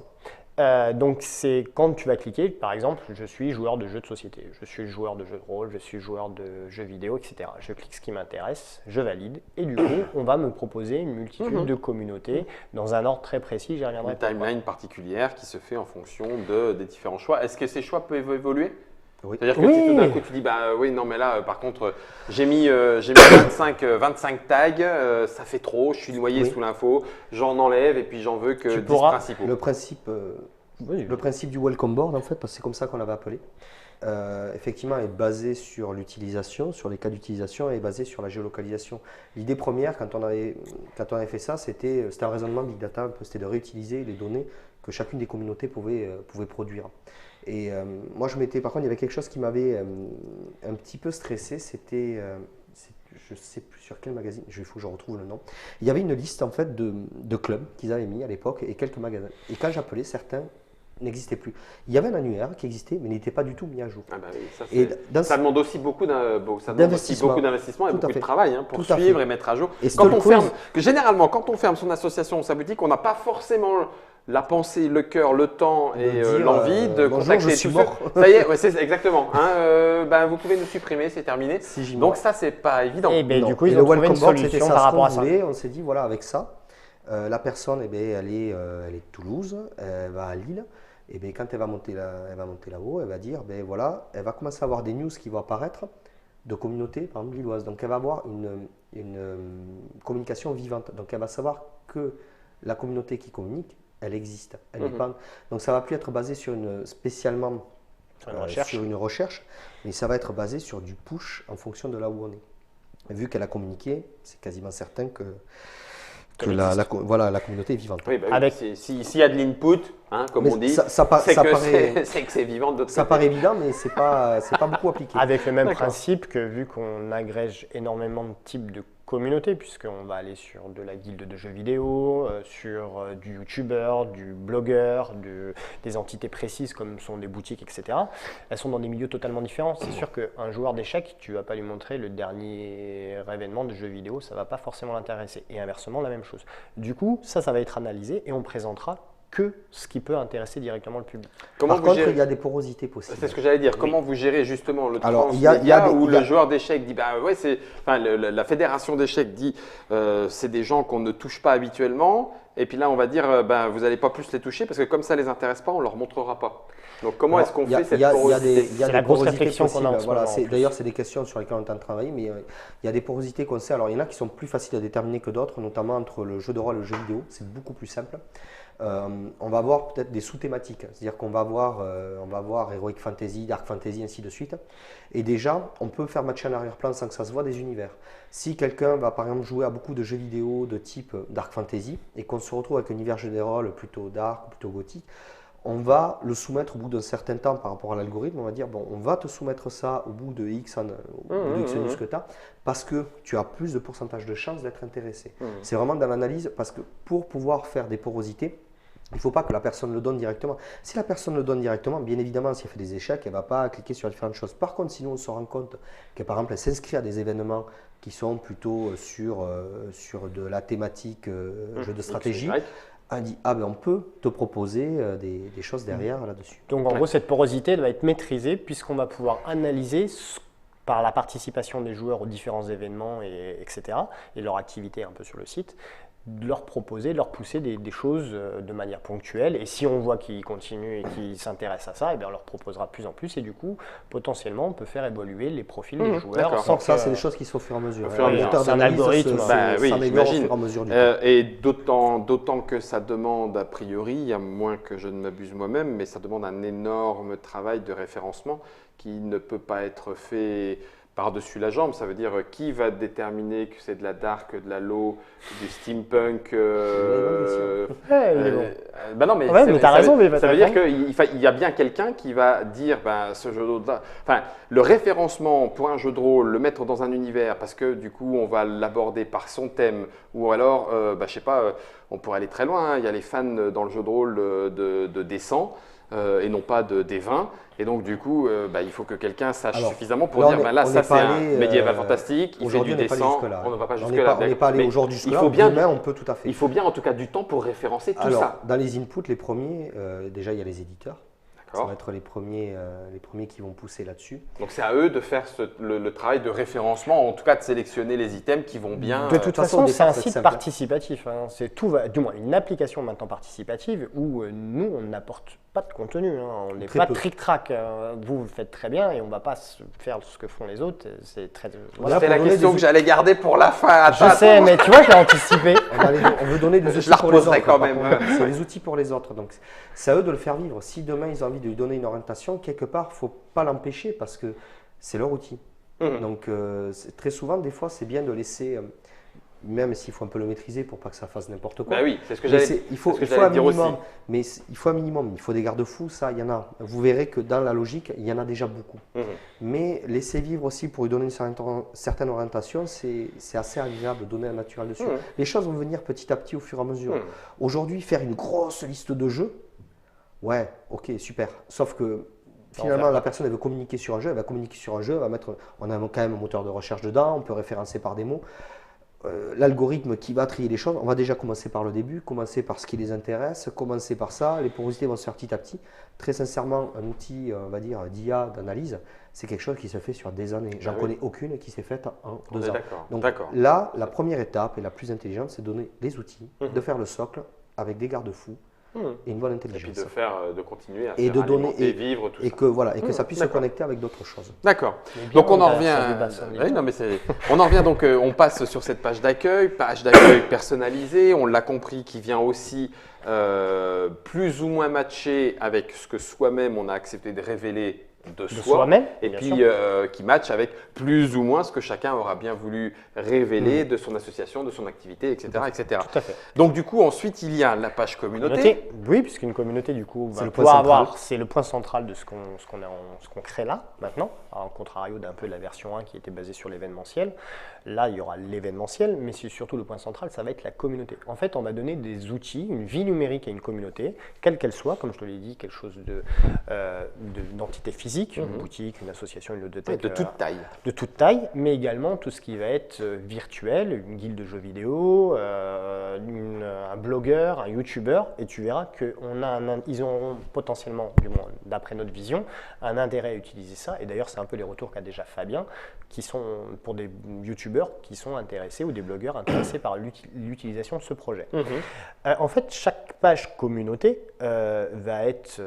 Donc c'est quand tu vas cliquer, par exemple, je suis joueur de jeux de société, je suis joueur de jeux de rôle, je suis joueur de jeux vidéo, etc. Je clique ce qui m'intéresse, je valide, et du coup, on va me proposer une multitude de communautés dans un ordre très précis, j'y reviendrai Une pourquoi. timeline particulière qui se fait en fonction des différents choix. Est-ce que ces choix peuvent évoluer? Oui. C'est-à-dire que Oui. tout d'un coup, tu dis, bah oui, non, mais là, par contre, j'ai mis 25 tags, ça fait trop, je suis noyé Oui. sous l'info, j'en enlève et puis j'en veux que Tu 10 pourras- principaux. Le principe, le principe du welcome board, en fait, parce que c'est comme ça qu'on l'avait appelé, effectivement, est basé sur l'utilisation, sur les cas d'utilisation et est basé sur la géolocalisation. L'idée première, quand on avait fait ça, c'était un raisonnement big data, un peu, c'était de réutiliser les données que chacune des communautés pouvait produire. Et moi, par contre, il y avait quelque chose qui m'avait un petit peu stressé, c'était, je ne sais plus sur quel magazine, il faut que je retrouve le nom. Il y avait une liste en fait de clubs qu'ils avaient mis à l'époque et quelques magasins. Et quand j'appelais, certains n'existaient plus. Il y avait un annuaire qui existait, mais n'était pas du tout mis à jour. Ah bah oui, ça, Et ça demande aussi beaucoup d'investissement et Tout à beaucoup de fait. travail pour Tout à suivre fait. et mettre à jour. Et Quand on Stone ferme, Quiz- généralement, quand on ferme son association ou sa boutique, on n'a pas forcément la pensée, le cœur, le temps et dire, l'envie de bonjour, contacter je suis tous mort. ceux. Ça y est, ouais, c'est exactement. Vous pouvez nous supprimer, c'est terminé. Si j'y Donc mords. ça, c'est pas évident. Et ben, Non. du coup, Et ils le ont trouvé une welcome board, c'était solution ça, par ce rapport qu'on à ça. voulait. On s'est dit, voilà, avec ça, la personne, elle est de Toulouse, elle va à Lille. Et bien, quand elle va monter là-haut, elle va dire, ben voilà, elle va commencer à avoir des news qui vont apparaître de communautés, par exemple lilloises. Donc, elle va avoir une communication vivante. Donc, elle va savoir que la communauté qui communique, elle existe. Elle n'est pas... Donc, ça ne va plus être basé spécialement sur une recherche, mais ça va être basé sur du push en fonction de là où on est. Vu qu'elle a communiqué, c'est quasiment certain que la communauté est vivante. Oui, bah oui, Avec- s'il y a de l'input, comme Mais on dit, ça c'est que paraît- c'est vivant de l'autre Ça côté. paraît évident, mais c'est pas beaucoup appliqué. Avec le même D'accord. principe que vu qu'on agrège énormément de types de communautés, puisqu'on va aller sur de la guilde de jeux vidéo, sur du youtubeur, du blogueur, des entités précises comme sont des boutiques, etc. Elles sont dans des milieux totalement différents. C'est sûr qu'un joueur d'échecs, tu vas pas lui montrer le dernier événement de jeux vidéo, ça va pas forcément l'intéresser. Et inversement, la même chose. Du coup, ça va être analysé et on présentera que ce qui peut intéresser directement le public. Comment Par vous contre, gérez- il y a des porosités possibles. C'est ce que j'allais dire. Comment vous gérez justement le Alors, transmédia où il y a- le joueur d'échecs dit bah ouais enfin la fédération d'échecs dit c'est des gens qu'on ne touche pas habituellement et puis là on va dire bah, vous n'allez pas plus les toucher parce que comme ça les intéresse pas on leur montrera pas. Donc comment est-ce qu'on Il y a- fait cette il y a porosité des- il y a C'est des la grosse porosités réflexion qu'on a en possibles. ce Voilà, moment, en plus. d'ailleurs, c'est des questions sur lesquelles on est en train de travailler, mais il y a des porosités qu'on sait. Alors, il y en a qui sont plus faciles à déterminer que d'autres, notamment entre le jeu de rôle et le jeu vidéo. C'est beaucoup plus simple. On va avoir peut-être des sous-thématiques, c'est-à-dire qu'on va avoir Heroic Fantasy, Dark Fantasy, ainsi de suite. Et déjà, on peut faire matcher en arrière-plan sans que ça se voit des univers. Si quelqu'un va par exemple jouer à beaucoup de jeux vidéo de type Dark Fantasy et qu'on se retrouve avec un univers jeu de rôle plutôt dark, plutôt gothique, on va le soumettre au bout d'un certain temps par rapport à l'algorithme. On va dire, bon, on va te soumettre ça au bout de X news que tu as, parce que tu as plus de pourcentage de chances d'être intéressé. C'est vraiment dans l'analyse, parce que pour pouvoir faire des porosités, il ne faut pas que la personne le donne directement. Si la personne le donne directement, bien évidemment, si elle fait des échecs, elle ne va pas cliquer sur différentes choses. Par contre, si nous, on se rend compte que, par exemple, elle s'inscrit à des événements qui sont plutôt sur de la thématique jeu de stratégie, elle dit, ah ben on peut te proposer des choses derrière là-dessus. Donc en gros, cette porosité elle va être maîtrisée puisqu'on va pouvoir analyser par la participation des joueurs aux différents événements, etc., et leur activité un peu sur le site, de leur proposer, de leur pousser des choses de manière ponctuelle. Et si on voit qu'ils continuent et qu'ils s'intéressent à ça, eh bien on leur proposera de plus en plus. Et du coup, potentiellement, on peut faire évoluer les profils des joueurs. d'accord. Sans Donc ça, que- c'est des choses qui se font au fur et à mesure. Au fur et à Le mesure. moteur C'est un d'analyse algorithme. Bah oui, s'améliore au j'imagine. fur et à mesure du temps. Et d'autant que ça demande, a priori, à moins que je ne m'abuse moi-même, mais ça demande un énorme travail de référencement qui ne peut pas être fait par-dessus la jambe. Ça veut dire qui va déterminer que c'est de la dark, de la low, du steampunk Ouais, il est bon. bah non, mais, Ouais, mais t'as raison, mais ça veut dire qu'il y a bien quelqu'un qui va dire ben, ce jeu de rôle, enfin, le référencement pour un jeu de rôle, le mettre dans un univers parce que du coup on va l'aborder par son thème ou alors, je sais pas, on pourrait aller très loin. Hein. Il y a les fans dans le jeu de rôle de D100 et non pas de D20. Et donc, du coup, il faut que quelqu'un sache Alors, suffisamment pour là, dire, on là, est ça pas c'est un allé, médiéval fantastique, il fait Aujourd'hui, du on n'est pas allé descend, jusque-là. on ne va pas On jusque-là. n'est pas allé Mais aujourd'hui il jusque-là. faut bien, Demain, on peut tout à fait. il faut bien en tout cas du temps pour référencer tout Alors, ça. dans les inputs, les premiers, déjà, il y a les éditeurs. Ça D'accord. va être les premiers qui vont pousser là-dessus. Donc, c'est à eux de faire le travail de référencement, en tout cas de sélectionner les items qui vont bien. De toute façon, façon, des c'est un fois, site c'est simple. participatif. Hein. C'est tout, du moins une application maintenant participative où nous, on n'apporte pas de contenu. Hein. On n'est Très pas peu. trick-track. Vous le faites très bien et on ne va pas faire ce que font les autres. C'est très. Voilà, C'était pour la donner question des- que j'allais garder pour la fin. Je sais, mais tu vois, je l'ai anticipé. On veut donner des Je outils la pour les reposerai autres. quand par même. contre. C'est les outils pour les autres. Donc, c'est à eux de le faire vivre. Si demain, ils ont envie de lui donner une orientation, quelque part, il ne faut pas l'empêcher parce que c'est leur outil. Mhm. Donc, très souvent, des fois, c'est bien de laisser, même s'il faut un peu le maîtriser pour pas que ça fasse n'importe quoi. Bah oui, c'est ce que Mais j'allais il faut, c'est ce que il faut j'allais un dire aussi. minimum, mais il faut un minimum, il faut des garde-fous, ça, il y en a. Vous verrez que dans la logique, il y en a déjà beaucoup. Mhm. Mais laisser vivre aussi pour lui donner une certaine orientation, c'est assez agréable de donner un naturel dessus. Mhm. Les choses vont venir petit à petit au fur et à mesure. Mhm. Aujourd'hui, faire une grosse liste de jeux, ouais, ok, super. Sauf que finalement, la personne, elle veut communiquer sur un jeu, elle va communiquer sur un jeu, elle va mettre, on a quand même un moteur de recherche dedans, on peut référencer par des mots. L'algorithme qui va trier les choses, on va déjà commencer par le début, commencer par ce qui les intéresse, commencer par ça, les porosités vont se faire petit à petit. Très sincèrement, un outil, on va dire, d'IA, d'analyse, c'est quelque chose qui se fait sur des années. J'en oui. connais aucune qui s'est faite en On 2 est ans. d'accord. Donc D'accord. là, la première étape et la plus intelligente, c'est de donner les outils, de faire le socle avec des garde-fous Mhm. et une bonne Et puis intelligence. de continuer à Et faire de donner- alimenter, vivre tout Et ça. que, voilà, et que ça puisse se d'accord. connecter avec d'autres choses. D'accord. Mais bien, Donc on en on revient. est sur du bassin Oui, non, mais on en revient donc. On passe sur cette page d'accueil personnalisée. On l'a compris, qui vient aussi plus ou moins matcher avec ce que soi-même on a accepté de révéler de De soi. soi-même. Et bien puis sûr. qui match avec plus ou moins ce que chacun aura bien voulu révéler de son association, de son activité, etc., etc. Tout à fait. Donc du coup, ensuite, il y a la page communauté. Communauté, oui, puisqu'une communauté, du coup, C'est va le point pouvoir central. avoir, c'est le point central de ce qu'on crée là, maintenant, en contrario d'un peu de la version 1 qui était basée sur l'événementiel. Là, il y aura l'événementiel, mais c'est surtout le point central, ça va être la communauté. En fait, on va donner des outils, une vie numérique à une communauté, quelle qu'elle soit, comme je te l'ai dit, quelque chose d'entité physique, physique, une boutique, une association, une ludothèque. De toute taille. De toute taille, mais également tout ce qui va être virtuel, une guilde de jeux vidéo, un blogueur, un youtubeur, et tu verras qu'ils auront potentiellement, du moins d'après notre vision, un intérêt à utiliser ça. Et d'ailleurs, c'est un peu les retours qu'a déjà Fabien, qui sont pour des youtubeurs qui sont intéressés ou des blogueurs intéressés par l'utilisation de ce projet. En fait, chaque page communauté va être,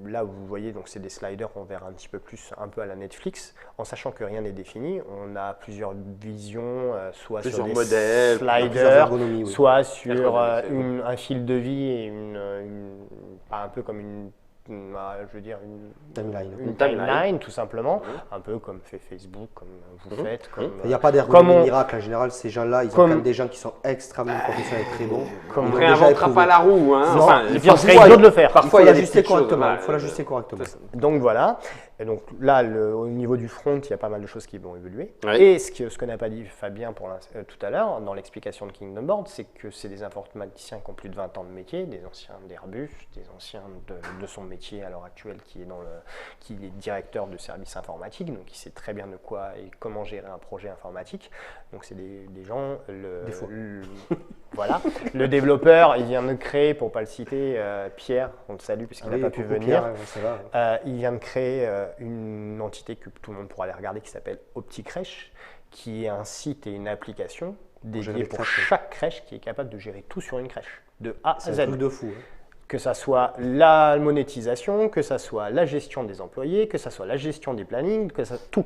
là vous voyez, donc c'est des sliders, on verra un petit peu plus, un peu à la Netflix, en sachant que rien n'est défini. On a plusieurs visions, soit Plusieurs sur des modèles, sliders, ergonomies, oui. soit sur Ergonomie, un fil de vie et un peu comme je veux dire une timeline tout simplement, un peu comme fait Facebook, comme vous faites. Il n'y a pas d'ergonomie miracle. En général, ces gens-là, ils ont quand même des gens qui sont extrêmement professionnels et très bons. On ne réinventera pas la roue. Hein. Non, Enfin, et puis on serait idiot de le faire. Parfois, il y a des l'ajuster petites choses, correctement. Il faut l'ajuster correctement. Donc voilà. Et donc là, au niveau du front, il y a pas mal de choses qui vont évoluer. Oui. Et ce que n'a pas dit Fabien tout à l'heure, dans l'explication de Kingdom Board, c'est que c'est des informaticiens qui ont plus de 20 ans de métier, des anciens d'Airbus, des anciens de son métier à l'heure actuelle qui est directeur de services informatiques, donc il sait très bien de quoi et comment gérer un projet informatique. Donc c'est des gens... Voilà. Le développeur, il vient de créer, pour ne pas le citer, Pierre, on le salue puisqu'il n'a pas pu venir. Pierre, ça va. Il vient de créer une entité que tout le monde pourra aller regarder qui s'appelle OptiCrèche, qui est un site et une application dédiée pour chaque crèche qui est capable de gérer tout sur une crèche, de A à Z. C'est un truc de fou. Que ça soit la monétisation, que ça soit la gestion des employés, que ça soit la gestion des plannings, que ça tout.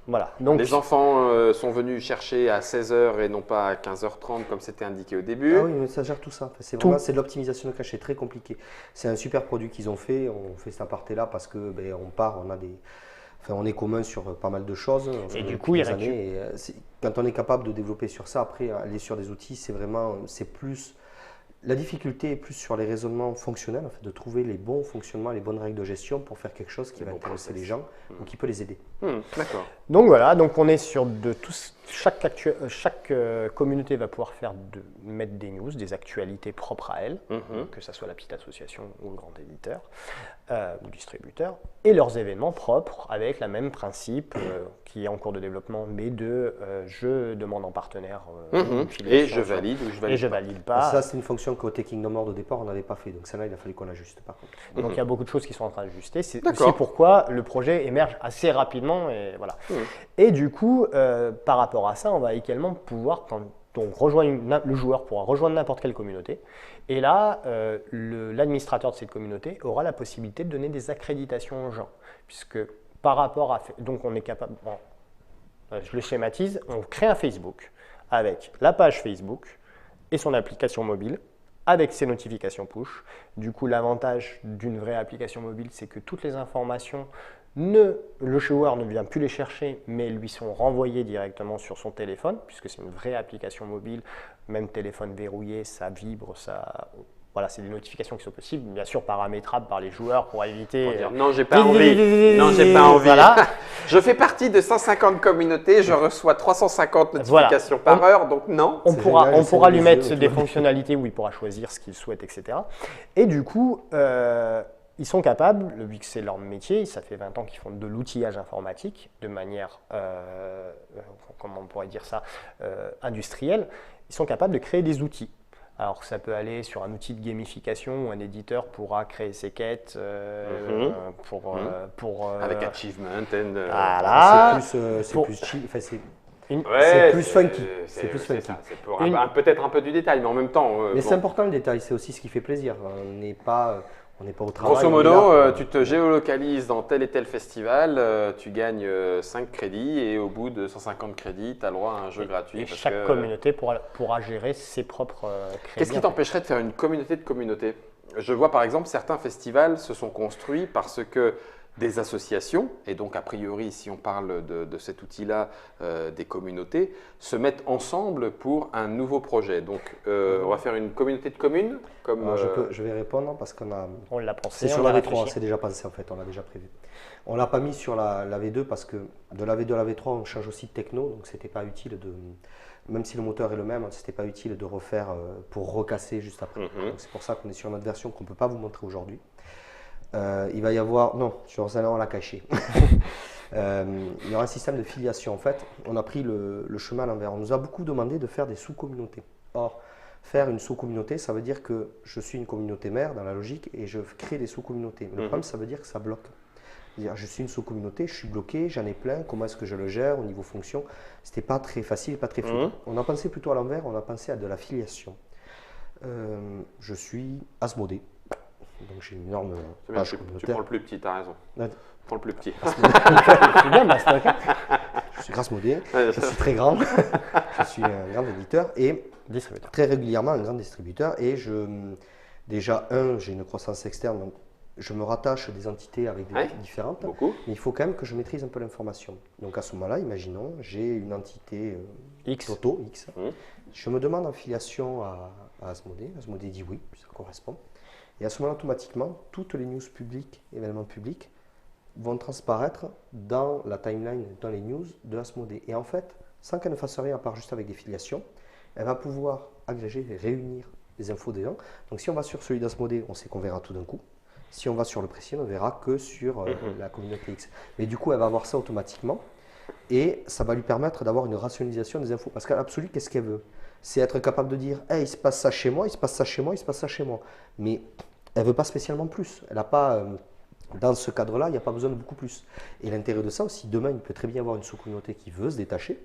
Voilà. Donc, les enfants sont venus chercher à 16h et non pas à 15h30 comme c'était indiqué au début. Ah oui, mais ça gère tout ça. C'est de l'optimisation de cache, c'est très compliqué. C'est un super produit qu'ils ont fait. On fait cet aparté-là parce que on est commun sur pas mal de choses. Et du coup, quand on est capable de développer sur ça, après aller sur des outils, c'est plus. La difficulté est plus sur les raisonnements fonctionnels, en fait, de trouver les bons fonctionnements, les bonnes règles de gestion pour faire quelque chose qui va intéresser les gens ou qui peut les aider. D'accord. Donc voilà, donc on est sur chaque communauté va pouvoir mettre des news, des actualités propres à elle, que ce soit la petite association ou le grand éditeur ou distributeur, et leurs événements propres avec le même principe qui est en cours de développement, mais je demande en partenaire et je valide ou je valide pas. Ça, c'est une fonction côté Kingdom Board au départ, on n'avait pas fait. Donc celle-là, il a fallu qu'on l'ajuste par contre. Donc il y a beaucoup de choses qui sont en train d'ajuster. C'est aussi pourquoi le projet émerge assez rapidement. Et voilà. Et du coup, par rapport à ça, on va également pouvoir, le joueur pourra rejoindre n'importe quelle communauté. Et là, l'administrateur de cette communauté aura la possibilité de donner des accréditations aux gens. Puisque par rapport à... Donc on est capable... je le schématise, on crée un Facebook avec la page Facebook et son application mobile, avec ses notifications push. Du coup, l'avantage d'une vraie application mobile, c'est que toutes les informations, le joueur ne vient plus les chercher, mais lui sont renvoyées directement sur son téléphone, puisque c'est une vraie application mobile, même téléphone verrouillé, ça vibre, ça... Voilà, c'est des notifications qui sont possibles, bien sûr paramétrables par les joueurs pour éviter... Pour dire, non, j'ai pas envie. Non, j'ai pas envie. Voilà. Je fais partie de 150 communautés, je reçois 350 notifications par heure, donc non. On pourra lui mettre des fonctionnalités où il pourra choisir ce qu'il souhaite, etc. Et du coup, ils sont capables, vu que c'est leur métier, ça fait 20 ans qu'ils font de l'outillage informatique de manière, comment on pourrait dire ça, industrielle, ils sont capables de créer des outils. Alors ça peut aller sur un outil de gamification où un éditeur pourra créer ses quêtes avec achievement. Voilà. C'est plus chill, c'est plus funky. C'est plus funky. Peut-être un peu du détail, mais en même temps. Mais c'est important le détail, c'est aussi ce qui fait plaisir. On n'est pas au travail. Grosso modo, tu te géolocalises dans tel et tel festival, tu gagnes 5 crédits et au bout de 150 crédits, tu as le droit à un jeu gratuit. Et chaque communauté pourra gérer ses propres crédits. Qu'est-ce qui t'empêcherait de faire une communauté de communautés? Je vois par exemple certains festivals se sont construits parce que des associations, et donc a priori si on parle de cet outil-là, des communautés, se mettent ensemble pour un nouveau projet. Donc on va faire une communauté de communes comme, je vais répondre parce on l'a pensé. C'est sur la V3, c'est déjà passé en fait, on l'a déjà prévu. On ne l'a pas mis sur la V2 parce que de la V2 à la V3 on change aussi de techno, donc c'était pas utile même si le moteur est le même, c'était pas utile de refaire pour recasser juste après. Donc c'est pour ça qu'on est sur notre version qu'on ne peut pas vous montrer aujourd'hui. Il va y avoir, non, sur ça on l'a caché. Il y aura un système de filiation. En fait, on a pris le chemin à l'envers. On nous a beaucoup demandé de faire des sous-communautés. Or, faire une sous-communauté, ça veut dire que je suis une communauté mère dans la logique et je crée des sous-communautés. Le problème, ça veut dire que ça bloque. C'est-à-dire, je suis une sous-communauté, je suis bloqué, j'en ai plein, comment est-ce que je le gère au niveau fonction? C'était pas très facile, pas très fluide. On a pensé plutôt à l'envers, on a pensé à de l'affiliation. Je suis Asmodée, donc j'ai une énorme page Tu communautaire. prends le plus petit, t'as raison. Ouais. Prends le plus petit. C'est bien, Mastoc. Je suis Asmodée, Ouais, je suis très grand, je suis un grand éditeur et Distributeur. très régulièrement un grand distributeur. Et déjà, j'ai une croissance externe, donc je me rattache à des entités avec des différentes. Beaucoup. Mais il faut quand même que je maîtrise un peu l'information. Donc à ce moment-là, imaginons, j'ai une entité X. Toto, X. Je me demande en filiation à Asmodée. Asmodée dit oui, ça correspond. Et à ce moment-là, automatiquement, toutes les news publiques, événements publics, vont transparaître dans la timeline, dans les news de Asmodée. Et en fait, sans qu'elle ne fasse rien à part juste avec des filiations, elle va pouvoir agréger et réunir les infos des gens. Donc si on va sur celui d'Asmodée, on sait qu'on verra tout d'un coup. Si on va sur le précis, on ne verra que sur la communauté X. Mais du coup, elle va avoir ça automatiquement et ça va lui permettre d'avoir une rationalisation des infos. Parce qu'à l'absolu, qu'est-ce qu'elle veut? C'est être capable de dire hey, il se passe ça chez moi, il se passe ça chez moi, il se passe ça chez moi. Mais elle ne veut pas spécialement plus. Elle n'a pas, dans ce cadre-là, il n'y a pas besoin de beaucoup plus. Et l'intérêt de ça aussi, demain, il peut très bien y avoir une sous-communauté qui veut se détacher.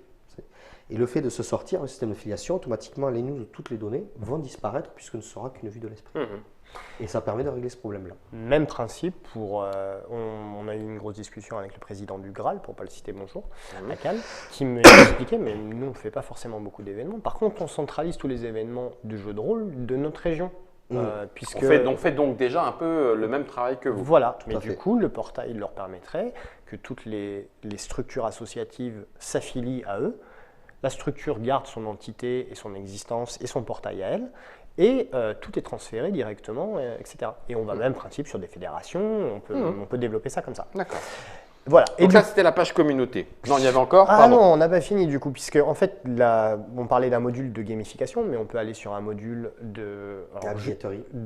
Et le fait de se sortir du système de filiation, automatiquement, les news de toutes les données vont disparaître puisque ce ne sera qu'une vue de l'esprit. Et ça permet de régler ce problème-là. Même principe pour. On a eu une grosse discussion avec le président du Graal, pour ne pas le citer bonjour, à Cannes, qui m'expliquait mais nous, on ne fait pas forcément beaucoup d'événements. Par contre, on centralise tous les événements de jeux de rôle de notre région. Puisque... On fait donc déjà un peu le même travail que vous. Voilà, mais du coup, le portail leur permettrait que toutes les structures associatives s'affilient à eux. La structure garde son entité et son existence et son portail à elle. Et tout est transféré directement, etc. Et on va même principe sur des fédérations, on peut développer ça comme ça. D'accord. Voilà. Donc là, c'était la page communauté. Non, il y avait encore. Ah non, on n'a pas fini du coup, puisque en fait, on parlait d'un module de gamification, mais on peut aller sur un module de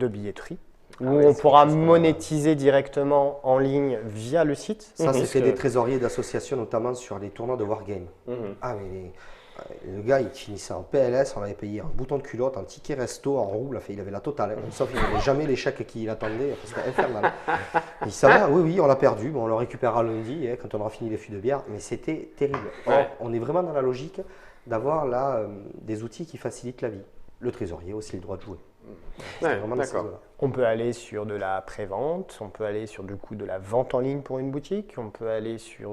billetterie. Où on pourra monétiser directement en ligne via le site. Ça, c'était des trésoriers d'associations, notamment sur les tournois de Wargame. Ah, mais le gars, il finissait en PLS, on avait payé un bouton de culotte, un ticket resto en roue, il avait la totale. Sauf qu'il n'avait jamais les chèques qu'il attendait, c'était infernal. Il savait, oui, on l'a perdu, bon, on le récupérera lundi quand on aura fini les fûts de bière, mais c'était terrible. Or, on est vraiment dans la logique d'avoir là des outils qui facilitent la vie. Le trésorier a aussi le droit de jouer. D'accord. On peut aller sur de la pré-vente, on peut aller sur du coup de la vente en ligne pour une boutique, on peut aller sur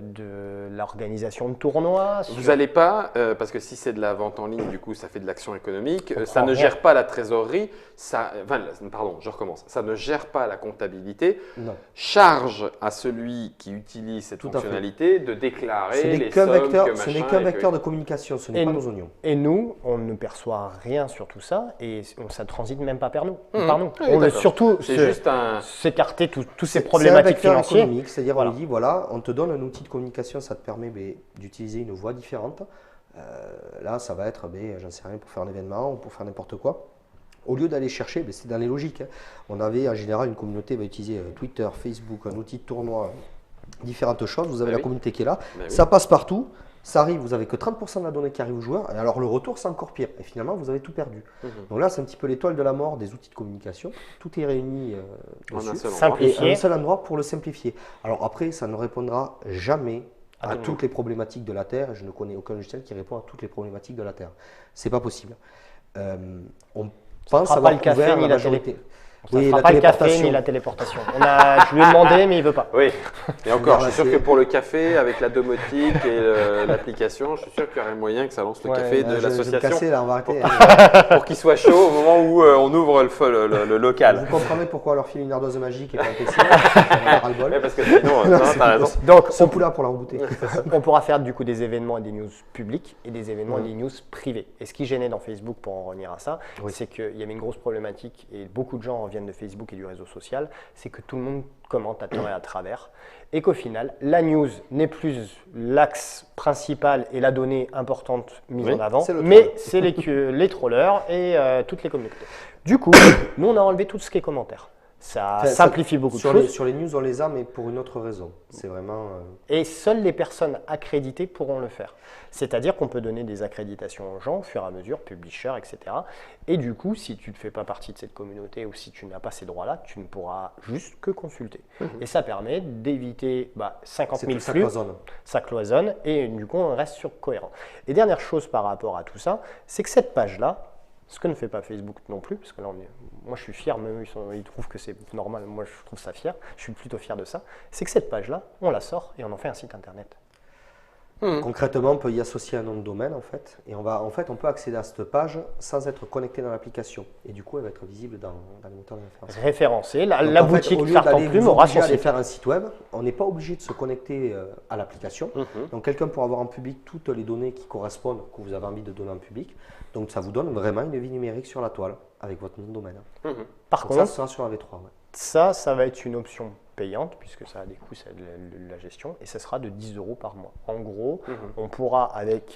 de l'organisation de tournois. Vous n'allez pas, parce que si c'est de la vente en ligne, du coup ça fait de l'action économique, ça ne gère pas la trésorerie, pardon, je recommence, ça ne gère pas la comptabilité, charge à celui qui utilise cette fonctionnalité de déclarer les sommes que ce n'est qu'un vecteur de communication, ce n'est pas nos oignons. Et nous, on ne perçoit rien sur tout ça et ça ne transite même pas par nous. Oui, on veut surtout s'écarter tous ces problématiques financières. C'est-à-dire on lui dit voilà, on te donne un outil de communication, ça te permet d'utiliser une voie différente. Là, ça va être, j'en sais rien, pour faire un événement ou pour faire n'importe quoi. Au lieu d'aller chercher, c'est dans les logiques. On avait en général une communauté va utiliser Twitter, Facebook, un outil de tournoi, différentes choses. Vous avez la communauté qui est là, ça passe partout. Ça arrive, vous n'avez que 30% de la donnée qui arrive aux joueurs, et alors le retour, c'est encore pire. Et finalement, vous avez tout perdu. Donc là, c'est un petit peu l'étoile de la mort des outils de communication. Tout est réuni dessus. Simplifié. Et un seul endroit pour le simplifier. Alors après, ça ne répondra jamais à toutes les problématiques de la Terre. Et je ne connais aucun logiciel qui répond à toutes les problématiques de la Terre. C'est pas possible. On pense avoir couvert la majorité. Ça ne fera pas le café ni la téléportation. Je lui ai demandé, mais il ne veut pas. Oui, et encore, je suis sûr que pour le café, avec la domotique et l'application, je suis sûr qu'il y aurait moyen que ça lance le café de l'association pour qu'il soit chaud au moment où on ouvre le local. Vous comprenez pourquoi on leur file une ardoise magique et pas un PC. Parce que sinon, t'as raison. Donc, on peut là pour la rebooter. On pourra faire du coup des événements et des news publiques et des événements et des news privées. Et ce qui gênait dans Facebook, pour en revenir à ça, c'est qu'il y avait une grosse problématique et beaucoup de gens viennent de Facebook et du réseau social, c'est que tout le monde commente à tort et à travers et qu'au final, la news n'est plus l'axe principal et la donnée importante mise en avant, mais c'est les trollers et toutes les communautés. Du coup, nous, on a enlevé tout ce qui est commentaires. Ça Enfin, simplifie beaucoup de sur choses. sur les news, on les a, mais pour une autre raison. C'est vraiment. Et seules les personnes accréditées pourront le faire. C'est-à-dire qu'on peut donner des accréditations aux gens au fur et à mesure, publishers, etc. Et du coup, si tu ne fais pas partie de cette communauté ou si tu n'as pas ces droits-là, tu ne pourras juste que consulter. Et ça permet d'éviter 50 000 ça flux, cloisonne. ça cloisonne, et du coup, on reste sur cohérent. Et dernière chose par rapport à tout ça, c'est que cette page-là, ce que ne fait pas Facebook non plus, parce que là, moi je suis fier, même eux, ils trouvent que c'est normal, moi je trouve ça fier, je suis plutôt fier de ça, c'est que cette page-là, on la sort et on en fait un site internet. Concrètement, on peut y associer un nom de domaine en fait, et on peut accéder à cette page sans être connecté dans l'application. Et du coup, elle va être visible dans le moteur de référence. Référencé, la Donc, en fait, boutique au lieu Carte en d'aller Plume vous aura obliger son à aller site. faire un site web, on n'est pas obligé de se connecter à l'application. Donc quelqu'un pourra avoir en public toutes les données qui correspondent, que vous avez envie de donner en public. Donc ça vous donne vraiment une vie numérique sur la toile avec votre nom de domaine. Par Donc contre, ça sera sur la V3. Ouais. ça va être une option payante, puisque ça a des coûts, ça a de la gestion, et ça sera de 10 € par mois. En gros, on pourra,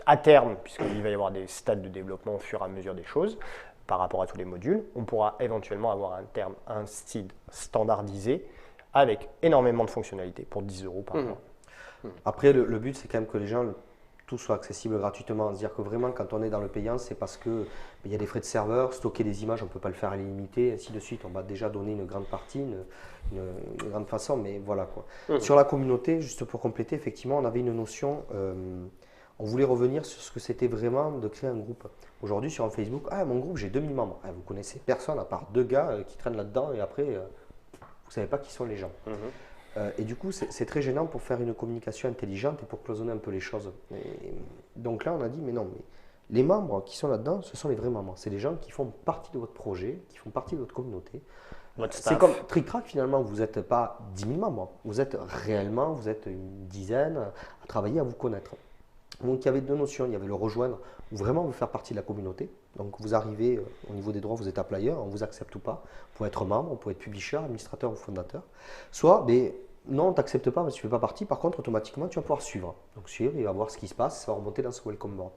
à terme, puisqu'il va y avoir des stades de développement au fur et à mesure des choses, par rapport à tous les modules, on pourra éventuellement avoir un site standardisé avec énormément de fonctionnalités pour 10 € par mois. Après, le but, c'est quand même que les gens, tout soit accessible gratuitement. C'est-à-dire que vraiment, quand on est dans le payant, c'est parce qu'il y a des frais de serveur, stocker des images, on ne peut pas le faire à l'illimité, ainsi de suite. On va déjà donner une grande partie, une grande façon, mais voilà quoi. Sur la communauté, juste pour compléter, effectivement, on avait une notion, on voulait revenir sur ce que c'était vraiment de créer un groupe. Aujourd'hui, sur un Facebook, mon groupe, j'ai 2000 membres. Vous connaissez personne à part 2 gars qui traînent là-dedans et après, vous ne savez pas qui sont les gens. Et du coup, c'est très gênant pour faire une communication intelligente et pour cloisonner un peu les choses. Et donc là, on a dit, mais non, mais les membres qui sont là-dedans, ce sont les vrais membres. C'est les gens qui font partie de votre projet, qui font partie de votre communauté. C'est comme TrickTrack, finalement, vous n'êtes pas 10 000 membres. Vous êtes une dizaine à travailler, à vous connaître. Donc il y avait 2 notions. Il y avait le rejoindre, où vraiment vous faire partie de la communauté. Donc vous arrivez au niveau des droits, vous êtes player, on vous accepte ou pas. Vous pouvez être membre, vous pouvez être publisher, administrateur ou fondateur. Soit, non, on ne t'accepte pas parce que tu ne fais pas partie. Par contre, automatiquement, tu vas pouvoir suivre. Donc suivre, il va voir ce qui se passe, ça va remonter dans ce welcome board.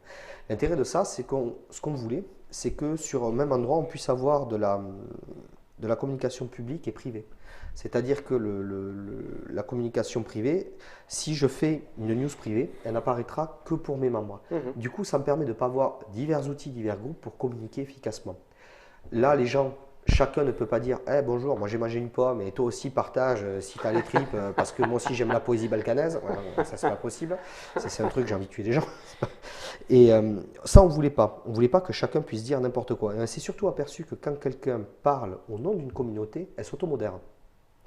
L'intérêt de ça, c'est ce qu'on voulait, c'est que sur un même endroit, on puisse avoir de la communication publique et privée. C'est-à-dire que la communication privée, si je fais une news privée, elle n'apparaîtra que pour mes membres. Du coup, ça me permet de ne pas avoir divers outils, divers groupes pour communiquer efficacement. Là, les gens, chacun ne peut pas dire bonjour, moi j'ai mangé une pomme et toi aussi partage si tu as les tripes parce que moi aussi j'aime la poésie balkanaise. Ouais, ça, c'est pas possible. C'est un truc, j'ai envie de tuer des gens. Et ça, on ne voulait pas. On ne voulait pas que chacun puisse dire n'importe quoi. Et on s'est surtout aperçu que quand quelqu'un parle au nom d'une communauté, elle s'automodère.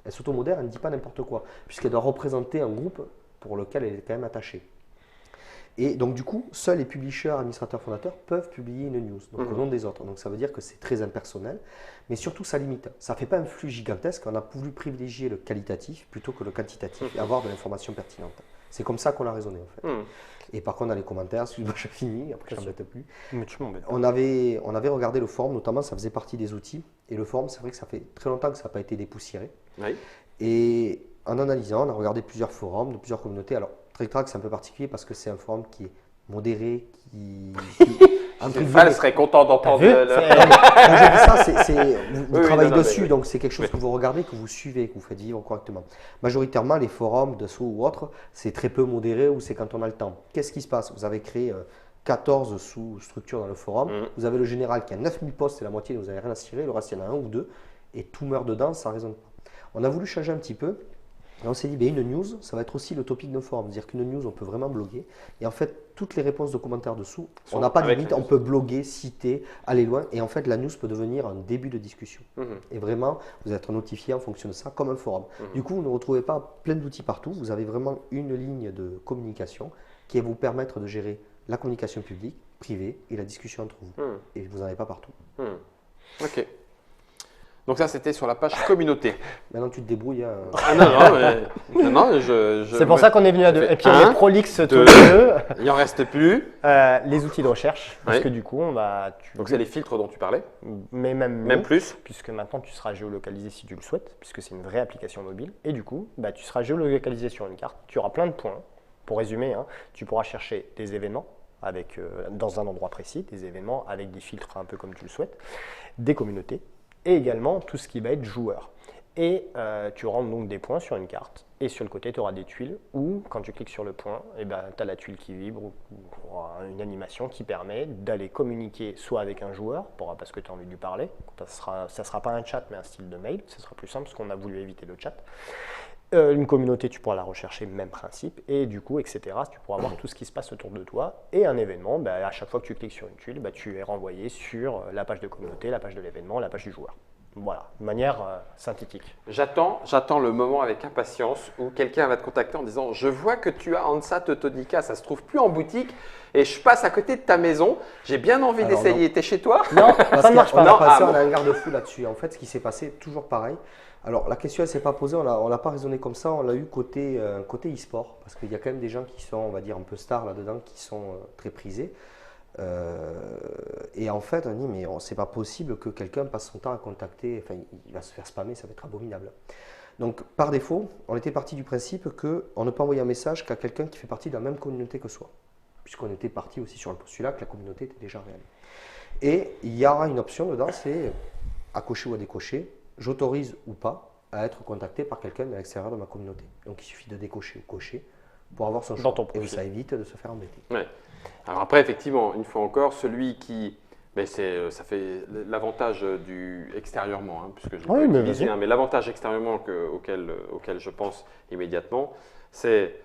Elle s'automodère, elle ne dit pas n'importe quoi, puisqu'elle doit représenter un groupe pour lequel elle est quand même attachée. Et donc du coup, seuls les publishers, administrateurs, fondateurs peuvent publier une news, donc au nom des autres. Donc ça veut dire que c'est très impersonnel, mais surtout ça limite. Ça ne fait pas un flux gigantesque, on a voulu privilégier le qualitatif plutôt que le quantitatif et avoir de l'information pertinente. C'est comme ça qu'on a raisonné en fait. Et par contre, dans les commentaires, excuse-moi, je finis, après je ne m'embête plus. Mais tu m'embêtes. On avait regardé le forum, notamment ça faisait partie des outils. Et le forum, c'est vrai que ça fait très longtemps que ça n'a pas été dépoussiéré. Oui. Et en analysant, on a regardé plusieurs forums de plusieurs communautés. Alors, TrickTrack, c'est un peu particulier parce que c'est un forum qui est modéré, Val serait content d'entendre Quand je dis ça, vous travaillez dessus, oui. donc c'est quelque chose que vous regardez, que vous suivez, que vous faites vivre correctement. Majoritairement, les forums de sous ou autres, c'est très peu modéré ou c'est quand on a le temps. Qu'est-ce qui se passe? Vous avez créé 14 sous-structures dans le forum. Vous avez le général qui a 9000 postes et la moitié, vous n'avez rien à cirer. Le reste, il y en a 1 ou 2 et tout meurt dedans, ça ne résonne pas. On a voulu changer un petit peu. Et on s'est dit, une news, ça va être aussi le topic de forum. C'est-à-dire qu'une news, on peut vraiment bloguer. Et en fait, toutes les réponses de commentaires dessous, on n'a pas de limite, on peut bloguer, citer, aller loin. Et en fait, la news peut devenir un début de discussion. Et vraiment, vous êtes notifié en fonction de ça, comme un forum. Du coup, vous ne retrouvez pas plein d'outils partout. Vous avez vraiment une ligne de communication qui va vous permettre de gérer la communication publique, privée et la discussion entre vous. Et vous n'en avez pas partout. Ok. Donc ça, c'était sur la page communauté. Maintenant, tu te débrouilles. Non, c'est pour ça qu'on est venu à deux. Et puis on est prolixe tous les deux. Il n'y en reste plus. Les outils de recherche, parce que du coup, donc c'est les filtres dont tu parlais. Mais même plus. Puisque maintenant, tu seras géolocalisé si tu le souhaites, puisque c'est une vraie application mobile. Et du coup, tu seras géolocalisé sur une carte. Tu auras plein de points. Pour résumer, tu pourras chercher des événements dans un endroit précis, des événements avec des filtres un peu comme tu le souhaites, des communautés, et également tout ce qui va être joueur. Et tu rentres donc des points sur une carte. Et sur le côté, tu auras des tuiles où, quand tu cliques sur le point, tu as la tuile qui vibre ou une animation qui permet d'aller communiquer soit avec un joueur, parce que tu as envie de lui parler. Ça ne sera pas un chat, mais un style de mail. Ce sera plus simple parce qu'on a voulu éviter le chat. Une communauté, tu pourras la rechercher, même principe. Et du coup, etc., tu pourras voir tout ce qui se passe autour de toi. Et un événement, à chaque fois que tu cliques sur une tuile, tu es renvoyé sur la page de communauté, la page de l'événement, la page du joueur. Voilà, de manière synthétique. J'attends le moment avec impatience où quelqu'un va te contacter en disant « Je vois que tu as Hansa Teutonica, ça se trouve plus en boutique et je passe à côté de ta maison. J'ai bien envie d'essayer. T'es chez toi ?» Non, ça ne marche pas. On a un garde-fou là-dessus. En fait, ce qui s'est passé, toujours pareil. Alors, la question, elle ne s'est pas posée, on l'a pas raisonné comme ça, on l'a eu côté e-sport. Parce qu'il y a quand même des gens qui sont, on va dire, un peu stars là-dedans, qui sont très prisés. Et en fait, on dit, mais c'est pas possible que quelqu'un passe son temps à contacter, enfin, il va se faire spammer, ça va être abominable. Donc, par défaut, on était parti du principe qu'on ne peut envoyer un message qu'à quelqu'un qui fait partie de la même communauté que soi. Puisqu'on était parti aussi sur le postulat que la communauté était déjà réelle. Et il y aura une option dedans, c'est à cocher ou à décocher, j'autorise ou pas à être contacté par quelqu'un de l'extérieur de ma communauté. Donc, il suffit de décocher ou cocher pour avoir son choix. Et ça évite de se faire embêter. Ouais. Alors après, effectivement, une fois encore, celui qui… Mais ça fait l'avantage du extérieurement, puisque je l'ai pas utilisé, mais l'avantage extérieurement auquel je pense immédiatement, c'est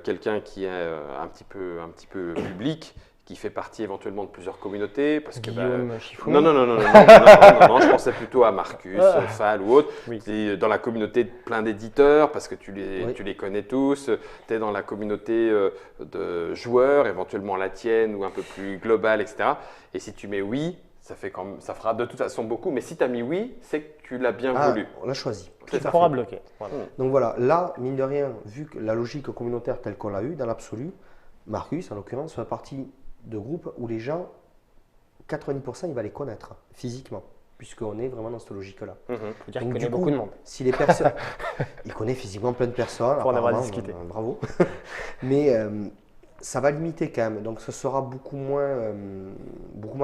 quelqu'un qui est un petit peu public, qui fait partie éventuellement de plusieurs communautés. Parce que, non, je pensais plutôt à Marcus, Fall ou autre. Oui. Tu es dans la communauté de plein d'éditeurs parce que tu les connais tous. Tu es dans la communauté de joueurs, éventuellement la tienne ou un peu plus globale, etc. Et si tu mets oui, ça fera de toute façon beaucoup. Mais si tu as mis oui, c'est que tu l'as bien voulu. On l'a choisi. Tu pourras bloquer. Voilà. Donc voilà, là, mine de rien, vu que la logique communautaire telle qu'on l'a eue, dans l'absolu, Marcus, en l'occurrence, fait partie de groupes où les gens, 90%, il va les connaître physiquement, puisqu'on est vraiment dans cette logique-là. Faut dire qu'il connaît beaucoup de monde. Si les personnes, il connaît physiquement plein de personnes. Pour en avoir discuté. Bravo. Mais ça va limiter quand même, donc ce sera beaucoup moins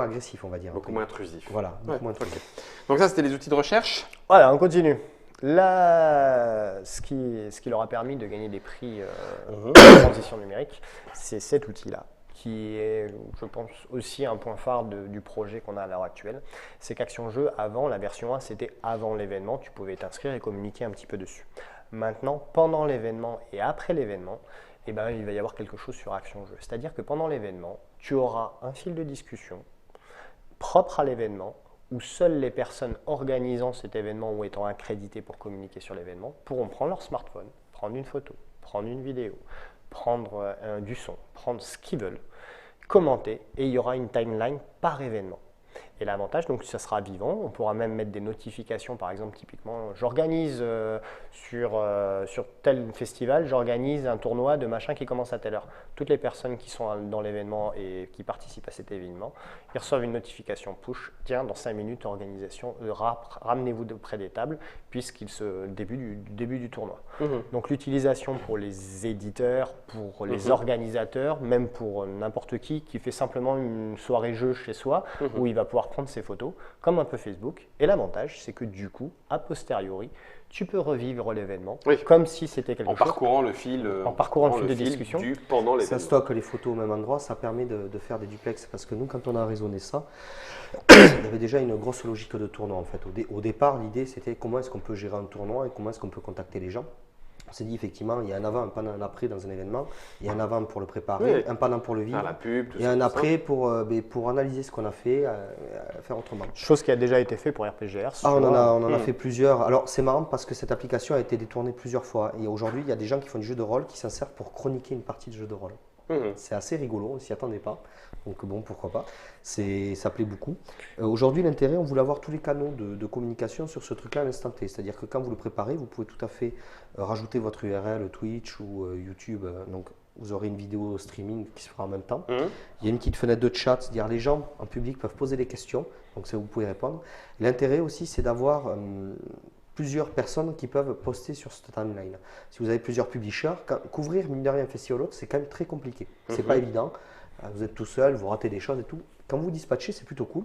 agressif, on va dire. Beaucoup moins intrusif. Voilà, beaucoup moins intrusif. Donc ça, c'était les outils de recherche. Voilà, on continue. Là, ce qui leur a permis de gagner des prix en transition numérique, c'est cet outil-là, qui est, je pense, aussi un point phare du projet qu'on a à l'heure actuelle. C'est qu'Action Jeu, avant, la version 1, c'était avant l'événement, tu pouvais t'inscrire et communiquer un petit peu dessus. Maintenant, pendant l'événement et après l'événement, il va y avoir quelque chose sur Action Jeu. C'est-à-dire que pendant l'événement, tu auras un fil de discussion propre à l'événement, où seules les personnes organisant cet événement ou étant accréditées pour communiquer sur l'événement pourront prendre leur smartphone, prendre une photo, prendre une vidéo, prendre du son, prendre ce qu'ils veulent, commenter, et il y aura une timeline par événement. Et l'avantage, donc, ça sera vivant. On pourra même mettre des notifications, par exemple, typiquement, j'organise sur tel festival, j'organise un tournoi de machin qui commence à telle heure. Toutes les personnes qui sont dans l'événement et qui participent à cet événement, ils reçoivent une notification push. Tiens, dans 5 minutes, organisation, ramenez-vous près des tables, puisqu'il se début du tournoi. Donc, l'utilisation pour les éditeurs, pour les organisateurs, même pour n'importe qui fait simplement une soirée jeu chez soi, où il va pouvoir prendre ses photos, comme un peu Facebook. Et l'avantage, c'est que du coup, a posteriori, tu peux revivre l'événement comme si c'était quelque chose. Parcourant le fil, de discussion. Pendant l'événement. Ça stocke les photos au même endroit, ça permet de faire des duplex. Parce que nous, quand on a raisonné ça, il y avait déjà une grosse logique de tournoi en fait. Au départ, l'idée c'était comment est-ce qu'on peut gérer un tournoi et comment est-ce qu'on peut contacter les gens. On s'est dit effectivement, il y a un avant, un pendant, un après dans un événement. Il y a un avant pour le préparer, un pendant pour le vivre, la pub, et un après pour analyser ce qu'on a fait, faire autrement. Chose qui a déjà été fait pour RPGR. On en a fait plusieurs. Alors c'est marrant parce que cette application a été détournée plusieurs fois. Et aujourd'hui, il y a des gens qui font du jeu de rôle qui s'en servent pour chroniquer une partie de jeu de rôle. C'est assez rigolo, on ne s'y attendait pas. Donc bon, pourquoi pas. Ça plaît beaucoup. Aujourd'hui, l'intérêt, on voulait avoir tous les canaux de communication sur ce truc-là à l'instant T. C'est-à-dire que quand vous le préparez, vous pouvez tout à fait rajouter votre URL Twitch ou YouTube. Donc vous aurez une vidéo streaming qui se fera en même temps. Il y a une petite fenêtre de chat, c'est-à-dire les gens en public peuvent poser des questions. Donc ça, vous pouvez répondre. L'intérêt aussi, c'est d'avoir plusieurs personnes qui peuvent poster sur cette timeline. Si vous avez plusieurs publishers, couvrir mine de rien un festival autre, c'est quand même très compliqué. C'est pas évident. Vous êtes tout seul, vous ratez des choses et tout. Quand vous dispatchez, c'est plutôt cool.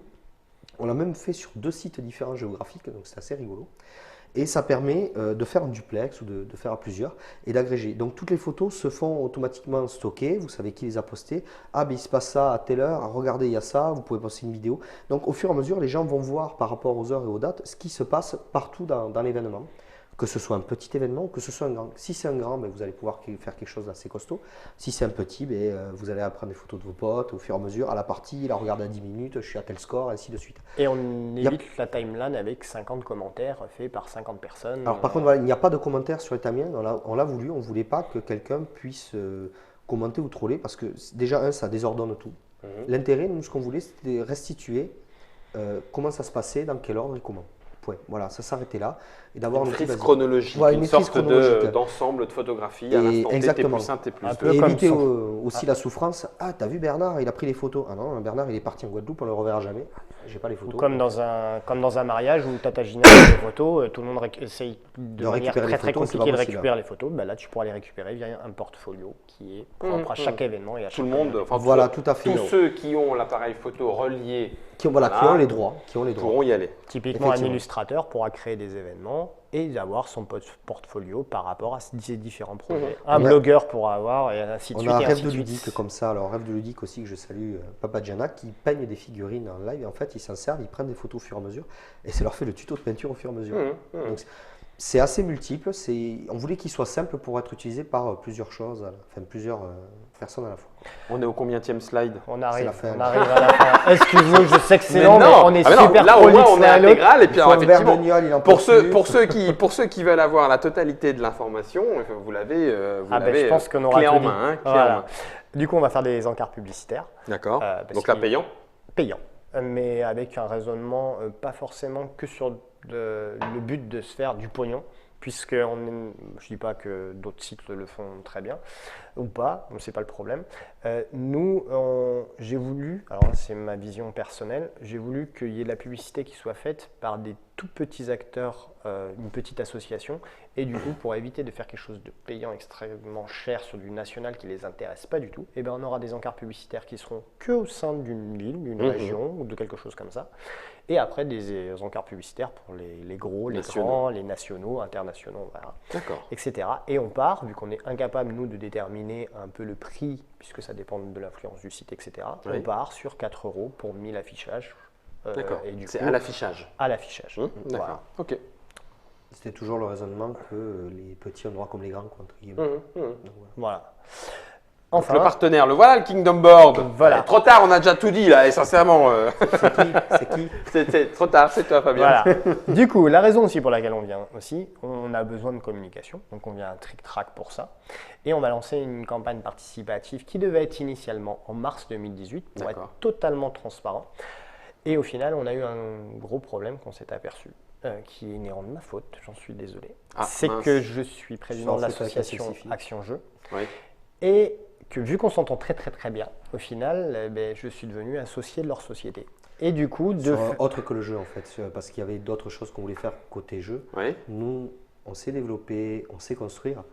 On l'a même fait sur 2 sites différents géographiques, donc c'est assez rigolo. Et ça permet de faire un duplex ou de faire à plusieurs et d'agréger. Donc toutes les photos se font automatiquement stocker, vous savez qui les a postées. Ah ben il se passe ça à telle heure, regardez il y a ça, vous pouvez poster une vidéo. Donc au fur et à mesure, les gens vont voir par rapport aux heures et aux dates ce qui se passe partout dans l'événement. Que ce soit un petit événement ou que ce soit un grand. Si c'est un grand, ben, vous allez pouvoir faire quelque chose d'assez costaud. Si c'est un petit, ben, vous allez prendre des photos de vos potes au fur et à mesure. À la partie, la regarde à 10 minutes, je suis à tel score, ainsi de suite. Et on évite la timeline avec 50 commentaires faits par 50 personnes. Alors par contre, voilà, il n'y a pas de commentaires sur les timelines. On l'a voulu, on ne voulait pas que quelqu'un puisse commenter ou troller parce que déjà, ça désordonne tout. L'intérêt, nous, ce qu'on voulait, c'était restituer comment ça se passait, dans quel ordre et comment. Point. Voilà, ça s'arrêtait là. Et d'avoir une outil frise basique. chronologique, Voilà, une frise sorte chronologique. d'ensemble de photographies Et à l'instant T, exactement. T+1, T+2. Un peu Et comme éviter son- aussi la souffrance. Ah, t'as vu Bernard, il a pris les photos. Ah non, Bernard, il est parti en Guadeloupe, on ne le reverra jamais. J'ai pas les Ou photos. comme dans un mariage où Tata Gina a des photos, tout le monde essaye de manière récupérer très les très photos, c'est compliquée de pas possible. récupérer les photos. Ben là, tu pourras les récupérer via un portfolio qui est propre à chaque événement et à Tout chaque le monde, enfin Voilà, tout à fait. tous ceux qui ont l'appareil photo relié qui ont les droits. pourront y aller. Typiquement, un Effectivement. illustrateur pourra créer des événements et avoir son portfolio par rapport à ces différents projets. Un On a- blogueur pourra avoir et ainsi de On suite. a un et rêve ainsi de suite. ludique comme ça. Alors, rêve de ludique aussi que je salue Papa Gianna qui peigne des figurines en live. Et en fait, ils s'en servent, ils prennent des photos au fur et à mesure et ça leur fait le tuto de peinture au fur et à mesure. Donc, c'est assez multiple. On voulait qu'il soit simple pour être utilisé par plusieurs choses, enfin plusieurs personnes à la fois. On est au combienième slide? On arrive, la fin. on arrive à la fin. Excuse-moi, je sais que c'est Mais long, mais non, on est ah mais non, super là au moins prolixe on est l'un à l'autre. intégral et puis Il faut alors un verre effectivement de gnôle, il en pour peut ceux qui veulent avoir la totalité de l'information, vous l'avez Je pense qu'on aura clé tout en dit. main, hein, clé en Voilà. main. Du coup, on va faire des encarts publicitaires. D'accord. parce Donc là qu'il- payant. Payants, mais avec un raisonnement pas forcément que sur le but de se faire du pognon, puisque je ne dis pas que d'autres sites le font très bien, ou pas, c'est pas le problème. J'ai voulu, alors là, c'est ma vision personnelle, j'ai voulu qu'il y ait de la publicité qui soit faite par des tout petits acteurs, une petite association, et du coup, pour éviter de faire quelque chose de payant extrêmement cher sur du national qui ne les intéresse pas du tout, eh ben, on aura des encarts publicitaires qui seront que au sein d'une ville, d'une région ou de quelque chose comme ça. Et après, des encarts publicitaires pour les gros, les Nationaux. grands, les nationaux, internationaux, voilà, D'accord. etc. Et on part, vu qu'on est incapable, nous, de déterminer un peu le prix, puisque ça dépend de l'influence du site, etc. Oui. On part sur 4 € pour 1000 affichages. D'accord. Et du C'est coup, à l'affichage. à l'affichage. D'accord. Voilà. Ok. C'était toujours le raisonnement que les petits ont droit comme les grands, quoi, entre guillemets. Donc, voilà. Voilà. Donc, Enfin, le partenaire, le voilà le Kingdom Board. Voilà. Trop tard, on a déjà tout dit là, et sincèrement, C'est qui c'est trop tard, c'est toi Fabien. voilà. Du coup, la raison aussi pour laquelle on vient aussi, on a besoin de communication, donc on vient à Trick Track pour ça. Et on va lancer une campagne participative qui devait être initialement en mars 2018 pour D'accord. être totalement transparent. Et au final, on a eu un gros problème qu'on s'est aperçu, qui est inhérent de ma faute, j'en suis désolé. Ah, C'est mince. que je suis président de Sans faute avec l'association la spécifique. Action Jeux. Oui. Et que vu qu'on s'entend très très très bien, au final, je suis devenu associé de leur société. Et du coup, Autre que le jeu, en fait, parce qu'il y avait d'autres choses qu'on voulait faire côté jeu. Oui. Nous, on sait développer, on sait construire.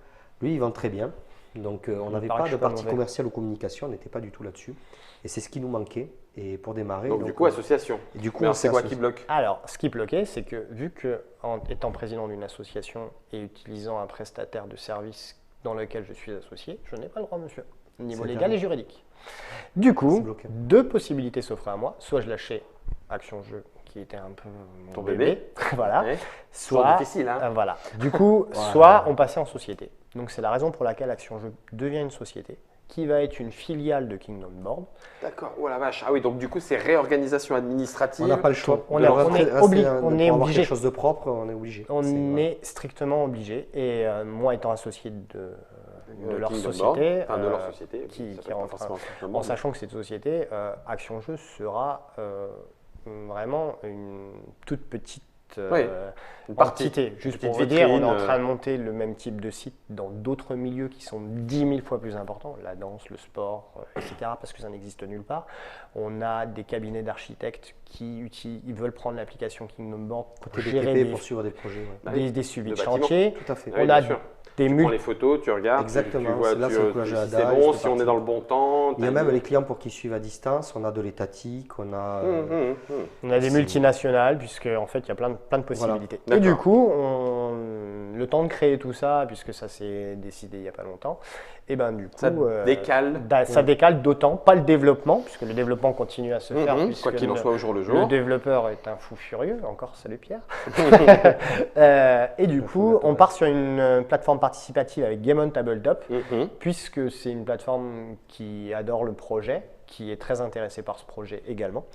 Lui, il vend très bien. Donc, on n'avait paraît pas que de je suis pas partie mauvais. commerciale ou communication, on n'était pas du tout là-dessus. Et c'est ce qui nous manquait. Et pour démarrer. Donc du coup, association. et du coup, Mais alors, on c'est s'est quoi associé. qui bloque? Alors, ce qui bloquait, c'est que vu que, en étant président d'une association et utilisant un prestataire de service dans lequel je suis associé, je n'ai pas le droit, monsieur, au niveau C'est légal dingue. et juridique. Du C'est coup, bloqué. deux possibilités s'offraient à moi. Soit je lâchais Action Jeu, qui était un peu mon Ton bébé. voilà. Ouais. Soit, Toujours difficile, hein. voilà. Du coup, soit on passait en société. Donc c'est la raison pour laquelle Action Jeu devient une société qui va être une filiale de Kingdom Board. D'accord. Oh la vache. Ah oui, donc du coup, c'est réorganisation administrative. On n'a pas le choix. On De est- rentrer- on est rester obli- un- on pour est avoir obligé. quelque chose de propre, on est obligé. On C'est- est strictement obligé. Et moi étant associé de leur Kingdom société, Board. Enfin, de leur société. qui Ça s'appelle rentre pas forcément Kingdom en Board, sachant que cette société, Action Jeu, sera vraiment une toute petite Oui, une partie. entité. Juste petite pour vous dire, on est en vitrine, train de monter le même type de site dans d'autres milieux qui sont 10 000 fois plus importants, la danse, le sport, etc., parce que ça n'existe nulle part. On a des cabinets d'architectes qui ils veulent prendre l'application Kingdom Board pour Côté gérer BTP, pour suivre des projets. ouais. Bah oui, des suivis de de bâtiments. chantier. Tout à fait. Ah oui, On a bien sûr. Tu prends les photos, tu regardes, Exactement, tu vois c'est là, c'est le coulage si à c'est date, bon, je fais si on est partie. dans le bon temps. Il y a même les clients pour qui suivent à distance, on a de l'étatique, on a… On a des c'est- multinationales, puisque en fait, il y a plein de possibilités. Voilà. Et du D'accord. coup, le temps de créer tout ça, puisque ça s'est décidé il n'y a pas longtemps, et ben du coup, Ça décale. ça décale d'autant, pas le développement, puisque le développement continue à se faire, puisque Quoi qu'il en soit au jour le le jour. développeur est un fou furieux. Encore, salut Pierre. Et du coup, on part sur une plateforme participative avec Game on Tabletop, puisque c'est une plateforme qui adore le projet, qui est très intéressée par ce projet également.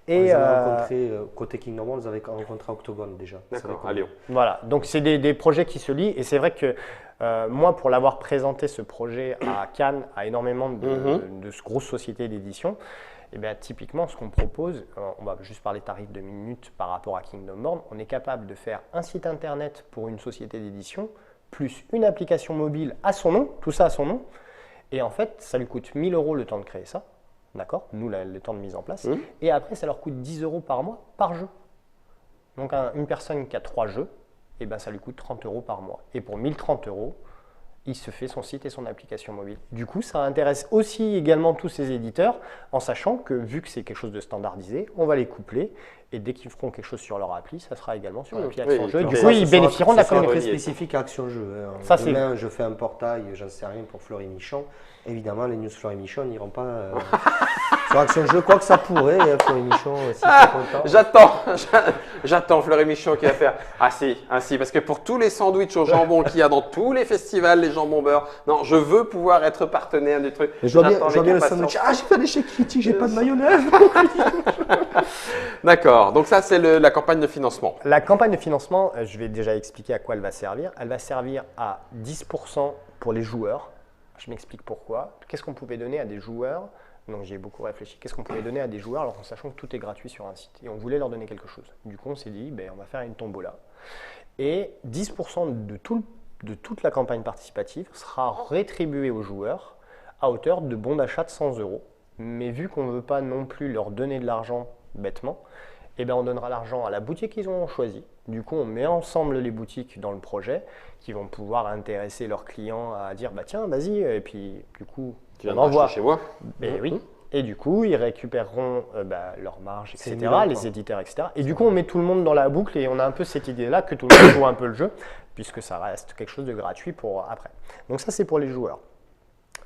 On les avait rencontrés, côté Kingdom Hearts, on les avait rencontrés à Octogone déjà. D'accord, à Lyon. Voilà, donc c'est des projets qui se lient, et c'est vrai que moi, pour l'avoir présenté ce projet à Cannes, à énormément de grosses sociétés d'édition, et bien, typiquement, ce qu'on propose, on va juste parler tarif de minutes par rapport à Kingdom Born, on est capable de faire un site internet pour une société d'édition, plus une application mobile à son nom, tout ça à son nom, et en fait, ça lui coûte 1 000 € le temps de créer ça, d'accord, nous, le temps de mise en place, et après, ça leur coûte 10 € par mois, par jeu. Donc, une personne qui a 3 jeux, et ben, ça lui coûte 30 € par mois. Et pour 1 030 €, il se fait son site et son application mobile. Du coup, ça intéresse aussi également tous ces éditeurs, en sachant que vu que c'est quelque chose de standardisé, on va les coupler, et dès qu'ils feront quelque chose sur leur appli, ça sera également sur l'appli Action Jeu. Du coup, ils bénéficieront de la communauté communauté. spécifique à Action Jeu. Ça, demain, je fais un portail, j'en sais rien, pour Fleury Michon. Évidemment, les news Fleury Michon n'iront pas sur Action Jeu, quoi que ça pourrait, Fleury Michon, si tu es content. J'attends Fleury Michon qui va faire. Ah si, parce que pour tous les sandwichs au jambon qu'il y a dans tous les festivals, les jambons beurre, non, je veux pouvoir être partenaire du truc. Je vois bien le sandwich. Ah, j'ai fait des chez Kitty, j'ai pas de mayonnaise. D'accord, donc ça c'est la campagne de financement. La campagne de financement, je vais déjà expliquer à quoi elle va servir. Elle va servir à 10% pour les joueurs. Je m'explique pourquoi. Qu'est-ce qu'on pouvait donner à des joueurs? Donc j'y ai beaucoup réfléchi. Qu'est-ce qu'on pouvait donner à des joueurs alors en sachant que tout est gratuit sur un site? Et on voulait leur donner quelque chose. Du coup, on s'est dit, on va faire une tombola. Et 10% de toute la campagne participative sera rétribué aux joueurs à hauteur de bons d'achat de 100 €. Mais vu qu'on ne veut pas non plus leur donner de l'argent bêtement, on donnera l'argent à la boutique qu'ils ont choisie. Du coup, on met ensemble les boutiques dans le projet qui vont pouvoir intéresser leurs clients à dire tiens, vas-y, et puis du coup, tu viens d'envoyer chez moi. Oui. Et du coup, ils récupéreront leur marge, etc., les éditeurs, etc. Et du coup, on met tout le monde dans la boucle et on a un peu cette idée-là que tout le monde joue un peu le jeu, puisque ça reste quelque chose de gratuit pour après. Donc ça, c'est pour les joueurs.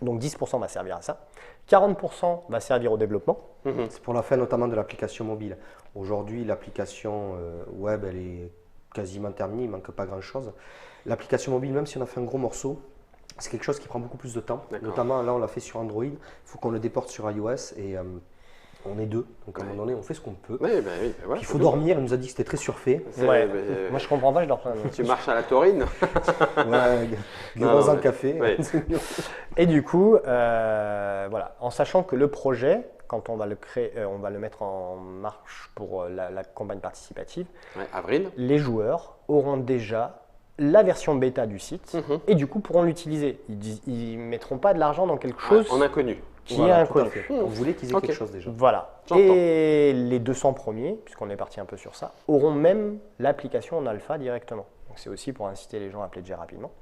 Donc 10% va servir à ça. 40% va servir au développement. C'est pour la fin notamment de l'application mobile. Aujourd'hui, l'application web, elle est quasiment terminée, il ne manque pas grand-chose. L'application mobile, même si on a fait un gros morceau, c'est quelque chose qui prend beaucoup plus de temps. Notamment, là, on l'a fait sur Android. Il faut qu'on le déporte sur iOS et on est deux. Donc, à un moment donné, on fait ce qu'on peut. Oui, il faut dormir. Il nous a dit que c'était très surfait. Moi, je comprends pas, je dors pas. Tu marches à la taurine. Dans un café. Ouais. Et du coup, voilà, en sachant que le projet, quand on va le créer, on va le mettre en marche pour la campagne participative, avril, les joueurs auront déjà la version bêta du site et du coup pourront l'utiliser. Ils ne mettront pas de l'argent dans quelque chose en inconnu. Qui est inconnu. On voulait qu'ils aient quelque chose déjà. Voilà. Et les 200 premiers, puisqu'on est parti un peu sur ça, auront même l'application en alpha directement. Donc c'est aussi pour inciter les gens à pledger rapidement.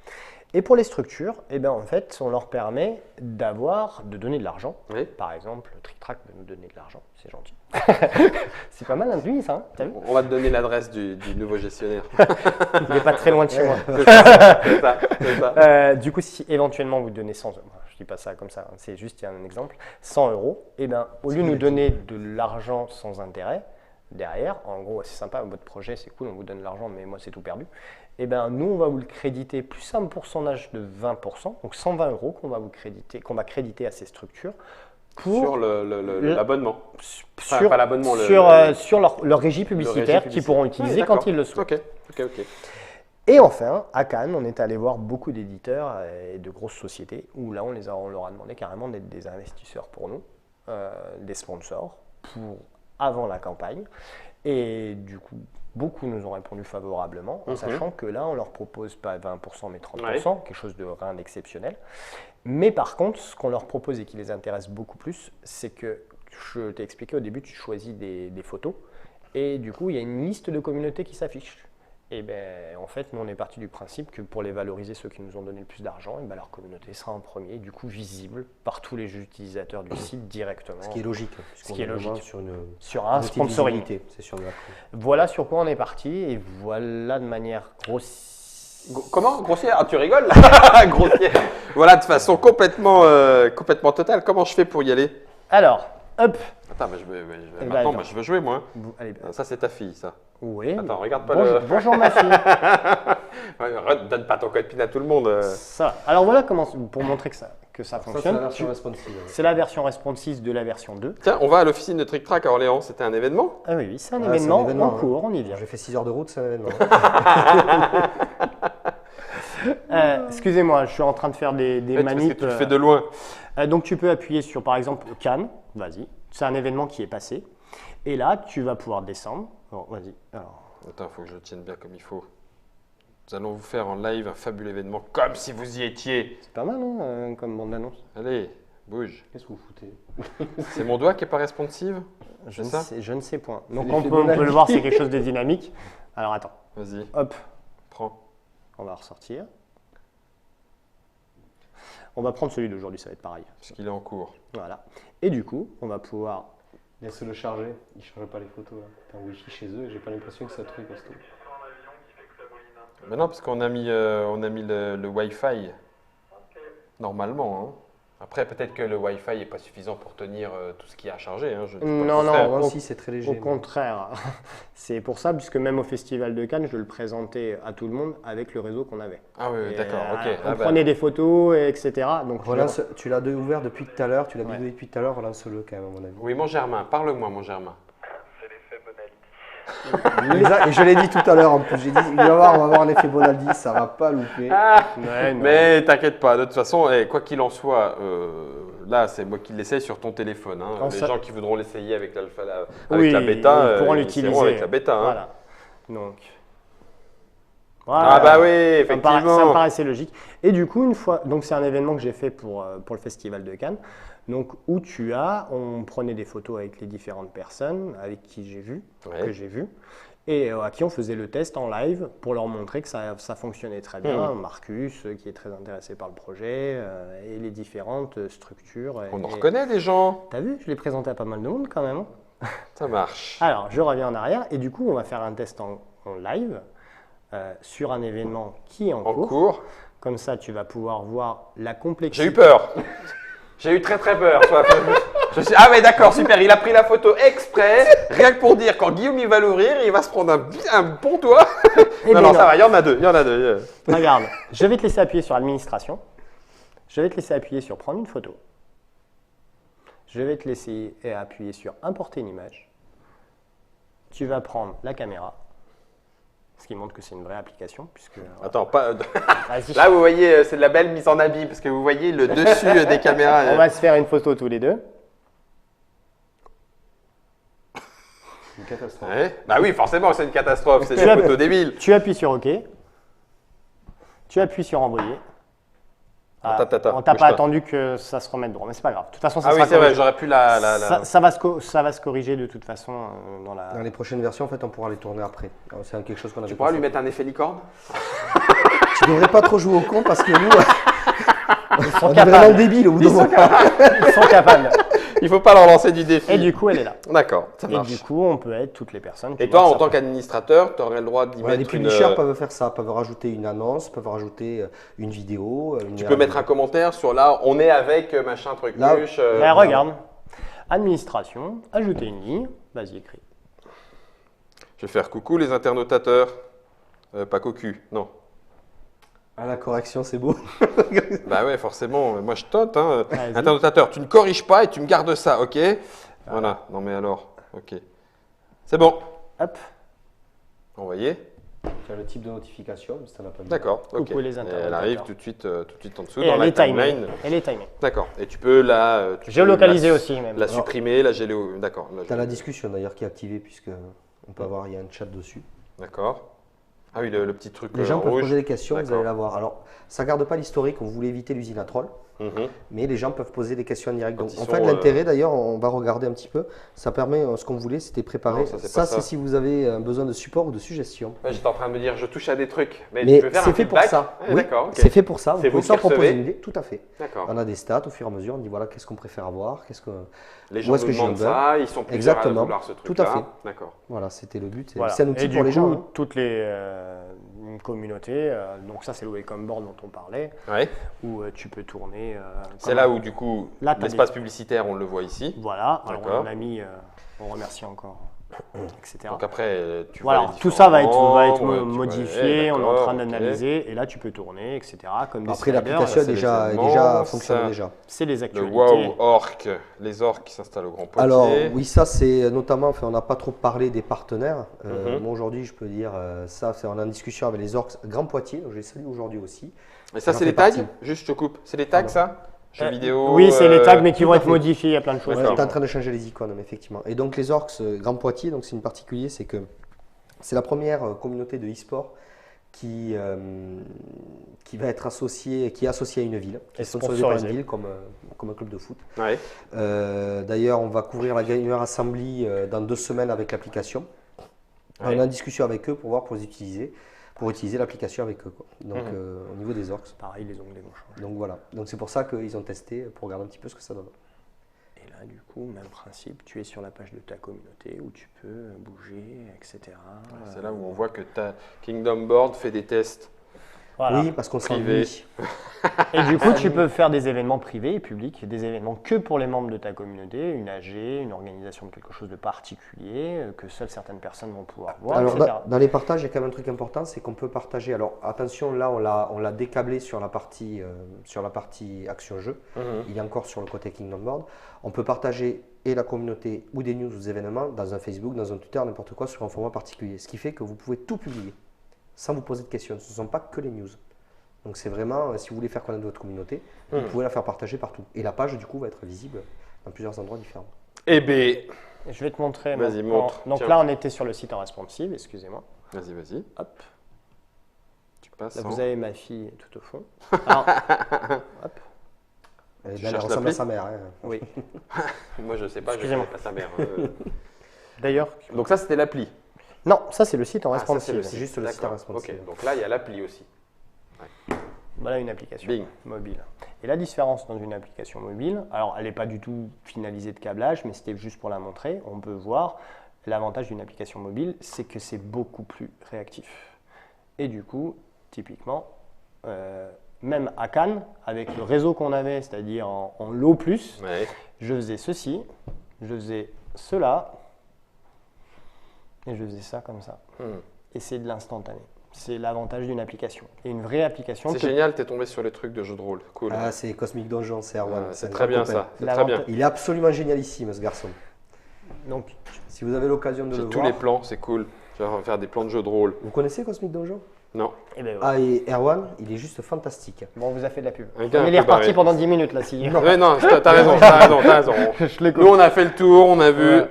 Et pour les structures, en fait, on leur permet de donner de l'argent. Oui. Par exemple, Trick Track veut nous donner de l'argent, c'est gentil. C'est pas mal induit ça, hein, t'as vu? On va te donner l'adresse du nouveau gestionnaire. Il n'est pas très loin de chez moi. C'est ça. Du coup, si éventuellement vous donnez 100 €, je ne dis pas ça comme ça, hein, c'est juste un exemple, 100 €, au lieu de nous donner de l'argent sans intérêt, derrière, en gros, c'est sympa, votre projet, c'est cool, on vous donne de l'argent, mais moi, c'est tout perdu. Nous, on va vous le créditer plus un pourcentage de 20%, donc 120 € qu'on va créditer à ces structures. Sur l'abonnement. Pas l'abonnement. Sur leur régie publicitaire qu'ils pourront utiliser quand ils le souhaitent. Ok. Et enfin, à Cannes, on est allé voir beaucoup d'éditeurs et de grosses sociétés où là, on leur a demandé carrément d'être des investisseurs pour nous, des sponsors, avant la campagne. Et du coup, beaucoup nous ont répondu favorablement, en sachant que là, on leur propose pas 20% mais 30%, quelque chose de rien d'exceptionnel. Mais par contre, ce qu'on leur propose et qui les intéresse beaucoup plus, c'est que, je t'ai expliqué au début, tu choisis des photos et du coup, il y a une liste de communautés qui s'affiche. Et ben, en fait, nous, on est parti du principe que pour les valoriser, ceux qui nous ont donné le plus d'argent, et ben, leur communauté sera en premier, du coup visible par tous les utilisateurs du site directement. Ce qui est logique. Ce qui est logique. Sur un sponsoring. C'est sur de la com. Voilà sur quoi on est parti, et voilà de manière grossière. Comment? Grossière? Ah, tu rigoles? Grossière. Voilà, de façon complètement totale. Comment je fais pour y aller? Alors, hop. Attends, mais Eh ben, maintenant, attends. je veux jouer, moi. Allez, Ça, c'est ta fille, ça. oui. Attends, regarde pas bonjour, le... bonjour ma fille. Ouais, donne pas ton code PIN à tout le monde. Ça va. Alors voilà comment, pour montrer que ça Ça, c'est la fonctionne. version responsive. C'est la version responsive de la version 2. Tiens, on va à l'officine de Trick Track à Orléans. C'était un événement? Ah oui, c'est un Ouais, événement c'est un événement, en cours, on y vient. J'ai fait 6 heures de route, c'est un événement. Excusez-moi, je suis en train de faire des Ouais, parce que manips. tu le fais de loin. Donc tu peux appuyer sur par exemple Cannes, vas-y. C'est un événement qui est passé. Et là, tu vas pouvoir descendre. Bon, vas-y. Alors, Attends, il faut que je le tienne bien comme il faut. Nous allons vous faire en live un fabuleux événement comme si vous y étiez. c'est pas mal hein, comme bande d'annonce. Allez, bouge. Qu'est-ce que vous foutez? C'est mon doigt qui est pas responsive? Je ça ne sais point. Donc l'effet on peut le Bonaldi. voir, c'est quelque chose de dynamique. Alors attends, Vas-y, hop, prends. on va ressortir. On va prendre celui d'aujourd'hui, ça va être pareil. Parce qu'il est en cours. Voilà. Et du coup, on va pouvoir. Laisse-le charger. Il ne charge pas les photos. Là. T'as un Wi-Fi chez eux et j'ai pas l'impression que ça truc costaud. Mais non, parce qu'on a mis le Wi-Fi. Normalement. Hein. Après, peut-être que le Wi-Fi n'est pas suffisant pour tenir tout ce qu'il y a à charger. Hein. Je dis pas le Non, contraire. non. Moi aussi, c'est très léger. Au contraire, c'est pour ça, puisque même au Festival de Cannes, je le présentais à tout le monde avec le réseau qu'on avait. Ah oui, Et, d'accord, ok. On Ah bah. prenait des photos, etc. Donc, Relance, tu l'as ouvert depuis tout à l'heure, tu l'as Ouais. bidouillé depuis tout à l'heure, relance-le quand même, à mon avis. Oui, mon Germain, parle-moi, mon Germain. Exact, et je l'ai dit tout à l'heure en plus, j'ai dit, on va avoir un effet Bonaldi, ça va pas louper. Ouais, non. Mais t'inquiète pas, de toute façon, quoi qu'il en soit, là, c'est moi qui l'essaye sur ton téléphone. Hein. Quand Les ça- gens qui voudront l'essayer avec l'alpha, avec Oui, la bêta, ils pourront ils l'utiliser. essaieront avec la bêta. Hein. Voilà. Donc. Ah bah oui, Ça me effectivement. paraissait logique. Et du coup, une fois, donc c'est un événement que j'ai fait pour le Festival de Cannes, donc où on prenait des photos avec les différentes personnes avec qui j'ai vu, Ouais. que j'ai vu, et à qui on faisait le test en live pour leur montrer que ça fonctionnait très bien. Marcus, qui est très intéressé par le projet, et les différentes structures. On en reconnaît des gens. T'as vu, je l'ai présenté à pas mal de monde quand même. Hein. Ça marche. Alors, je reviens en arrière, et du coup, on va faire un test en live sur un événement qui est en En cours. cours. Comme ça, tu vas pouvoir voir la complexité. J'ai eu peur. J'ai eu très peur. Ah ouais, d'accord, super. Il a pris la photo exprès, rien que pour dire quand Guillaume il va l'ouvrir, il va se prendre un bon doigt. Eh non, bien, ça va, il y en a deux. Regarde, je vais te laisser appuyer sur administration. Je vais te laisser appuyer sur prendre une photo. Je vais te laisser appuyer sur importer une image. Tu vas prendre la caméra. Ce qui montre que c'est une vraie application. Puisque, Attends, pas. vas-y. Là, vous voyez, c'est de la belle mise en habit parce que vous voyez le dessus des caméras. On va se faire une photo tous les deux. Une catastrophe. Ouais. Bah oui, forcément, c'est une catastrophe. C'est Tu des as- photos débiles. Tu appuies sur OK. Tu appuies sur envoyer. Ah, Attends, on t'a bouge pas pas. attendu que ça se remette droit, mais c'est pas grave. De toute façon, ça Ah oui, sera c'est vrai, corrigé. j'aurais pu la. Ça va se corriger de toute façon dans la. Dans les prochaines versions, en fait, on pourra les tourner après. Alors, c'est quelque chose qu'on a Tu pourras lui mettre un effet licorne? Tu devrais pas trop jouer au con parce que nous, Ils sont on est vraiment capables. débiles au bout d'un moment. Ils sont capables. Il faut pas leur lancer du défi. Et du coup, elle est là. D'accord, ça Et marche. du coup, on peut être toutes les personnes. qui Et toi, voient en ça. tant qu'administrateur, tu aurais le droit d'y Ouais, les mettre une. publishers peuvent faire ça, peuvent rajouter une annonce, peuvent rajouter une vidéo. Tu peux mettre un commentaire sur là, on est avec machin truc Là, ruche. Mais regarde. Administration, ajouter une ligne. Vas-y, écris. Je vais faire coucou les internautateurs. Pas cocu, non. Ah, la correction, c'est beau. Bah ouais, forcément. Moi, je tote. Hein. Vas-y. Internautateur, tu ne corriges pas et tu me gardes ça, ok? Voilà. Non mais alors, ok. C'est bon. Hop. Envoyé. Tu as le type de notification, mais ça n'a pas mis. D'accord. Ok. Coucou les Et elle internautateurs. arrive tout de suite en dessous Et dans elle la est timée. timeline. Elle est timée. D'accord. Et tu peux la Géolocaliser la- aussi, même. La supprimer, la géo. D'accord. Tu as la discussion d'ailleurs qui est activée, puisque on peut avoir, il y a un chat dessus. D'accord. Ah oui, le petit truc Les gens peuvent rouge. poser des questions, vous D'accord. allez la voir. Alors, ça ne garde pas l'historique, on voulait éviter l'usine à troll, Mhm. mais les gens peuvent poser des questions en direct. Quand Donc, ils en sont, fait, l'intérêt, d'ailleurs, on va regarder un petit peu, ça permet, ce qu'on voulait, c'était préparer. Non, ça, c'est pas Ça, ça. c'est si vous avez besoin de support ou de suggestions. Ouais, j'étais en train de me dire, je touche à des trucs. Mais Mais tu veux faire c'est un fait pour feedback? ça. Ah, Oui, d'accord, ok. c'est fait pour ça. Vous C'est pouvez vous soit qui proposer recevez une idée, tout à fait. D'accord. On a des stats au fur et à mesure, on dit voilà, qu'est-ce qu'on préfère avoir, qu'est-ce que... Les Où gens est-ce nous que demandent j'en donne ça, ils sont plusieurs Exactement. à vouloir ce Tout truc-là. à fait. D'accord. Voilà, c'était le but. Voilà. C'est un outil Et pour du les gens. coup, hein. toutes les une communauté, donc ça c'est le welcome board dont on parlait, Ouais. où tu peux tourner. C'est comme là un- où, du coup, Là, t'as l'espace publicitaire, on le voit ici. Voilà, alors D'accord. on a mis, on remercie encore, etc. Donc après, tu Voilà, vois les tout ça va être membres, tu vois, modifié, on est en d'accord, train ok. d'analyser, et là tu peux tourner, etc. Comme des Après, sliders, l'application c'est les est événements, déjà fonctionne ça. déjà. c'est les Le actualités. wow orc, les orques qui s'installent au Grand Poitiers. Alors oui, ça c'est notamment, enfin, on n'a pas trop parlé des partenaires. Mhm. Moi aujourd'hui, je peux dire ça, c'est on est en discussion avec les orques Grand Poitiers, donc je les salue aujourd'hui aussi. Et ça, j'en c'est fais les tags? partie. Juste, je te coupe. C'est les tags, Pardon. ça? Jeux vidéo. Oui, c'est les tags, mais qui tout vont à être fait. modifiés, il y a plein de choses. On D'accord. est en train de changer les icônes, mais effectivement. Et donc les orques Grand Poitiers, donc c'est une particulier, c'est que c'est la première communauté de e-sport qui va être associée, qui est associée à une ville, qui Et est sponsorisée par une sponsorisée. ville comme un club de foot. Ouais. D'ailleurs, on va couvrir la Gamer Assembly dans 2 semaines avec l'application. On Ouais. est en discussion avec eux pour voir pour utiliser l'application avec eux, quoi. Donc Mhm. au niveau des orques. Pareil, les onglets vont changer. Donc voilà. Donc c'est pour ça qu'ils ont testé pour regarder un petit peu ce que ça donne. Et là, du coup, même principe, tu es sur la page de ta communauté où tu peux bouger, etc. C'est là où on voit que ta Kingdom Board fait des tests. Voilà. Oui, parce qu'on Privé. s'ennuie. Et du coup, tu peux faire des événements privés et publics, des événements que pour les membres de ta communauté, une AG, une organisation de quelque chose de particulier, que seules certaines personnes vont pouvoir voir, Alors etc. dans les partages, il y a quand même un truc important, c'est qu'on peut partager. Alors attention, là on l'a décablé sur la partie action jeu. Mhm. Il est encore sur le côté Kingdom Board. On peut partager et la communauté ou des news ou des événements dans un Facebook, dans un Twitter, n'importe quoi, sur un format particulier. Ce qui fait que vous pouvez tout publier sans vous poser de questions. Ce ne sont pas que les news. Donc c'est vraiment, si vous voulez faire connaître votre communauté, vous pouvez la faire partager partout. Et la page du coup va être visible dans plusieurs endroits différents. Eh ben, Je vais te montrer. Vas-y, maintenant. montre. Donc Tiens. là, on était sur le site en responsive, excusez-moi. vas-y. Hop. Tu passes. Là, en- vous avez ma fille tout au fond. Alors, hop. Et Tu là, elle cherches ressemble à l'appli sa mère. Hein. Oui. Moi, je sais pas, je Excusez-moi. connais pas sa mère. D'ailleurs, Donc ça, c'était l'appli. non, ça c'est le site en Ah, ça, c'est responsive. le C'est juste le site D'accord. responsive. Ok, donc là, il y a l'appli aussi. Voilà une application Bing. mobile. Et la différence dans une application mobile, alors elle n'est pas du tout finalisée de câblage, mais c'était juste pour la montrer. On peut voir l'avantage d'une application mobile, c'est que c'est beaucoup plus réactif. Et du coup, typiquement, même à Cannes, avec le réseau qu'on avait, c'est-à-dire en low plus, Ouais. je faisais ceci, je faisais cela, et je faisais ça comme ça. Hmm. Et c'est de l'instantané. C'est l'avantage d'une application. Et une vraie application. C'est génial, t'es tombé sur les trucs de jeux de rôle. Cool. Ah, c'est Cosmic Donjon, c'est Erwan. Ah, c'est c'est un très grand bien copain. ça. C'est La très vente- bien. Il est absolument génialissime ce garçon. Donc, Si vous avez l'occasion de J'ai le tous voir. les plans, c'est cool. Je vais faire des plans de jeux de rôle. Vous connaissez Cosmic Donjon? Non. eh ben voilà. Ah, et Erwan, il est juste fantastique. Bon, on vous a fait de la pub. Un gars On un est peu reparti barré. pendant 10 minutes là. Si... Ouais, non, t'as raison, t'as raison. Je l'écoute. Nous, on a fait le tour, on a vu. Ouais.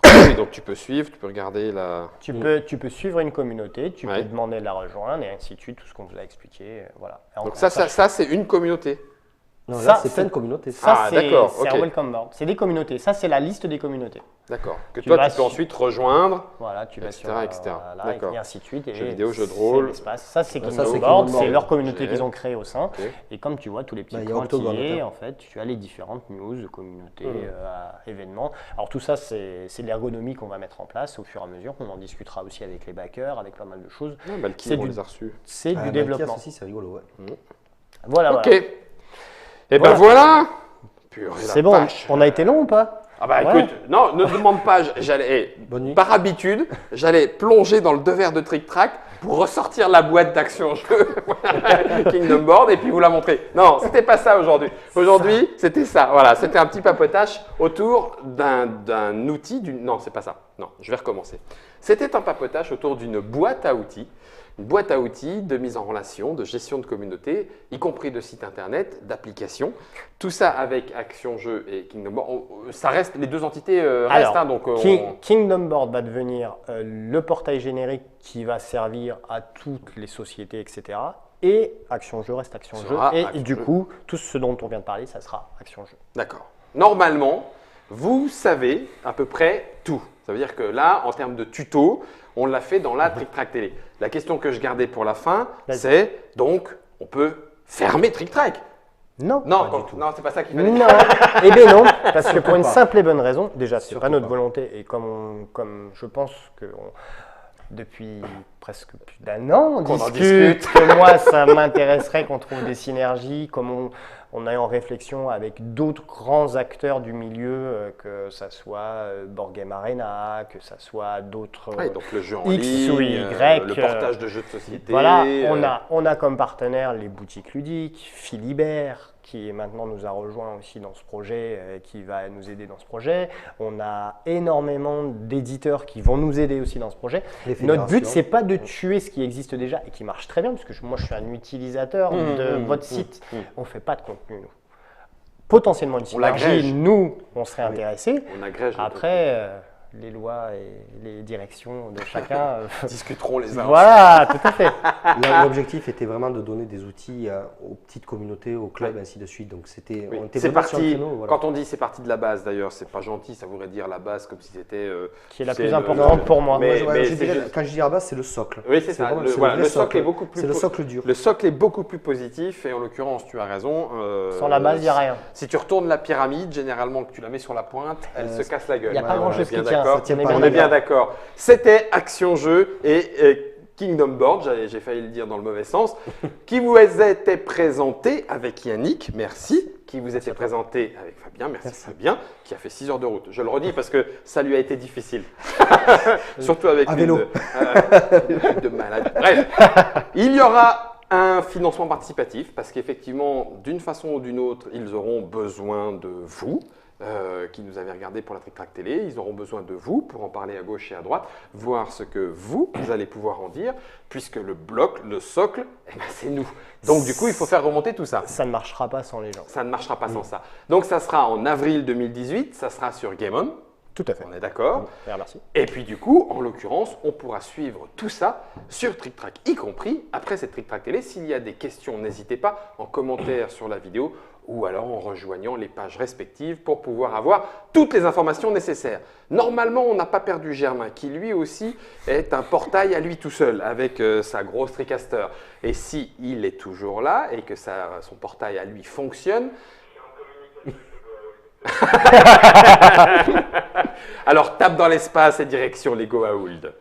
Oui, donc tu peux suivre, tu peux regarder la. Tu peux suivre une communauté, tu Ouais. peux demander de la rejoindre et ainsi de suite, tout ce qu'on vous a expliqué. Voilà. Et Donc encore, ça c'est une communauté. Non, Ça, là, c'est c'est- plein de communautés. Ça, Ah, c'est d'accord, c'est ok. un welcome board. C'est des communautés. Ça, c'est la liste des communautés. D'accord. Que Tu toi, vas tu peux sur- ensuite rejoindre. Voilà, tu vas Etc., sur etc. voilà, D'accord. et ainsi de suite. Et Jeux vidéo, jeux de c'est rôle. l'espace. Ça, c'est Ça, Kingdom c'est Board. Kingdom C'est Board. leur communauté Ok. qu'ils ont créée au sein. Ok. Et comme tu vois, tous les petits Bah, il y a pointillés, Octogone, en fait, tu as les différentes news de communautés, Mhm. événements. Alors tout ça, c'est de l'ergonomie qu'on va mettre en place au fur et à mesure. On en discutera aussi avec les backers, avec pas mal de choses. Ah, Balki, C'est on du- les a reçus. C'est Ah, du bah, développement. aussi, c'est rigolo, ouais. Voilà, Ok. voilà. Et ben voilà. Purée, la C'est bon, vache. on a été long ou pas? Ah bah Ouais. écoute, non, ne demande pas. J'allais, Bonne nuit. par habitude, j'allais plonger dans le 2 verres de Trick Track pour ressortir la boîte d'action jeu Kingdom Board et puis vous la montrer. Non, c'était pas ça aujourd'hui. Aujourd'hui, c'était ça. Voilà, c'était un petit papotage autour d'un outil. Non, c'est pas ça. Non, je vais recommencer. C'était un papotage autour d'une boîte à outils une boîte à outils de mise en relation, de gestion de communauté, y compris de sites internet, d'applications. Tout ça avec Action Jeux et Kingdom Board. Ça reste, les deux entités restent. Alors, Hein, donc, Kingdom Board va devenir le portail générique qui va servir à toutes les sociétés, etc. Et Action Jeux reste Action Jeux. Sera Et Action du Jeux. coup, tout ce dont on vient de parler, ça sera Action Jeux. D'accord. Normalement, vous savez à peu près tout. Ça veut dire que là, en termes de tuto, on l'a fait dans la Trick Track Télé. La question que je gardais pour la fin, Vas-y. c'est donc, on peut fermer Trick Track. Non. Non, Pas du tout. non, c'est pas ça qu'il fallait Non, eh bien non, parce que pour une pas. simple et bonne raison, déjà c'est Surtout pas notre pas. volonté et comme je pense que depuis presque plus d'un an on Qu'on en discute, discute. que moi ça m'intéresserait qu'on trouve des synergies, comme on est en réflexion avec d'autres grands acteurs du milieu, que ça soit Board Game Arena, que ça soit d'autres... Oui, donc le jeu en X ligne, ou Y, le portage de jeux de société. Voilà, on a comme partenaire les boutiques ludiques, Philibert, qui maintenant nous a rejoint aussi dans ce projet, qui va nous aider dans ce projet. On a énormément d'éditeurs qui vont nous aider aussi dans ce projet. Les Notre but, fédérations. c'est pas de tuer ce qui existe déjà et qui marche très bien, parce que moi, je suis un utilisateur de votre site. On fait pas de contenu, nous. Potentiellement une l'agrège. synergie, nous, on serait intéressés. On agrège. le Après, les lois et les directions de chacun. contenu. Discuterons les uns. Voilà, tout à fait. L'objectif était vraiment de donner des outils aux petites communautés, aux clubs, ainsi de suite. Donc c'était, Oui. on était C'est vraiment sur un parti. créneau, voilà. Quand on dit c'est parti de la base, d'ailleurs, c'est pas gentil. Ça voudrait dire la base comme si c'était. Qui est la c'est plus le- importante pour moi. Mais- Ouais, je c'est dirais, juste- quand je dis à la base, c'est le socle. Oui, c'est ça. vraiment- Le, c'est voilà, vrai le socle est beaucoup plus. C'est le socle dur. Le socle est beaucoup plus positif et en l'occurrence, tu as raison. Sans la base, il n'y a rien. Si tu retournes la pyramide, généralement que tu la mets sur la pointe, elle se casse la gueule. Il n'y a pas Ouais, grand-chose on est bien qui tient. d'accord. ça tient On est pas. On est bien d'accord. C'était Action Jeux et Kingdom Board, j'ai failli le dire dans le mauvais sens, qui vous était présenté avec Yannick, merci, qui vous était présenté avec Fabien, merci Fabien, qui a fait 6 heures de route. Je le redis parce que ça lui a été difficile. Surtout avec À une vélo. de malade. Bref, il y aura un financement participatif parce qu'effectivement, d'une façon ou d'une autre, ils auront besoin de vous. Qui nous avez regardé pour la Trick Track Télé, ils auront besoin de vous pour en parler à gauche et à droite, voir ce que vous allez pouvoir en dire, puisque le bloc, le socle, eh ben, c'est nous. Donc du coup, il faut faire remonter tout ça. Ça ne marchera pas sans les gens. Ça ne marchera pas sans ça. Donc ça sera en avril 2018, ça sera sur Game On, Tout à fait. on est d'accord. Merci. Et puis du coup, en l'occurrence, on pourra suivre tout ça sur Trick Track, y compris après cette Trick Track Télé. S'il y a des questions, n'hésitez pas en commentaire sur la vidéo ou alors en rejoignant les pages respectives pour pouvoir avoir toutes les informations nécessaires. Normalement, on n'a pas perdu Germain, qui lui aussi est un portail à lui tout seul avec sa grosse TriCaster. Et si il est toujours là et que son portail à lui fonctionne, alors tape dans l'espace et direction Lego Aould.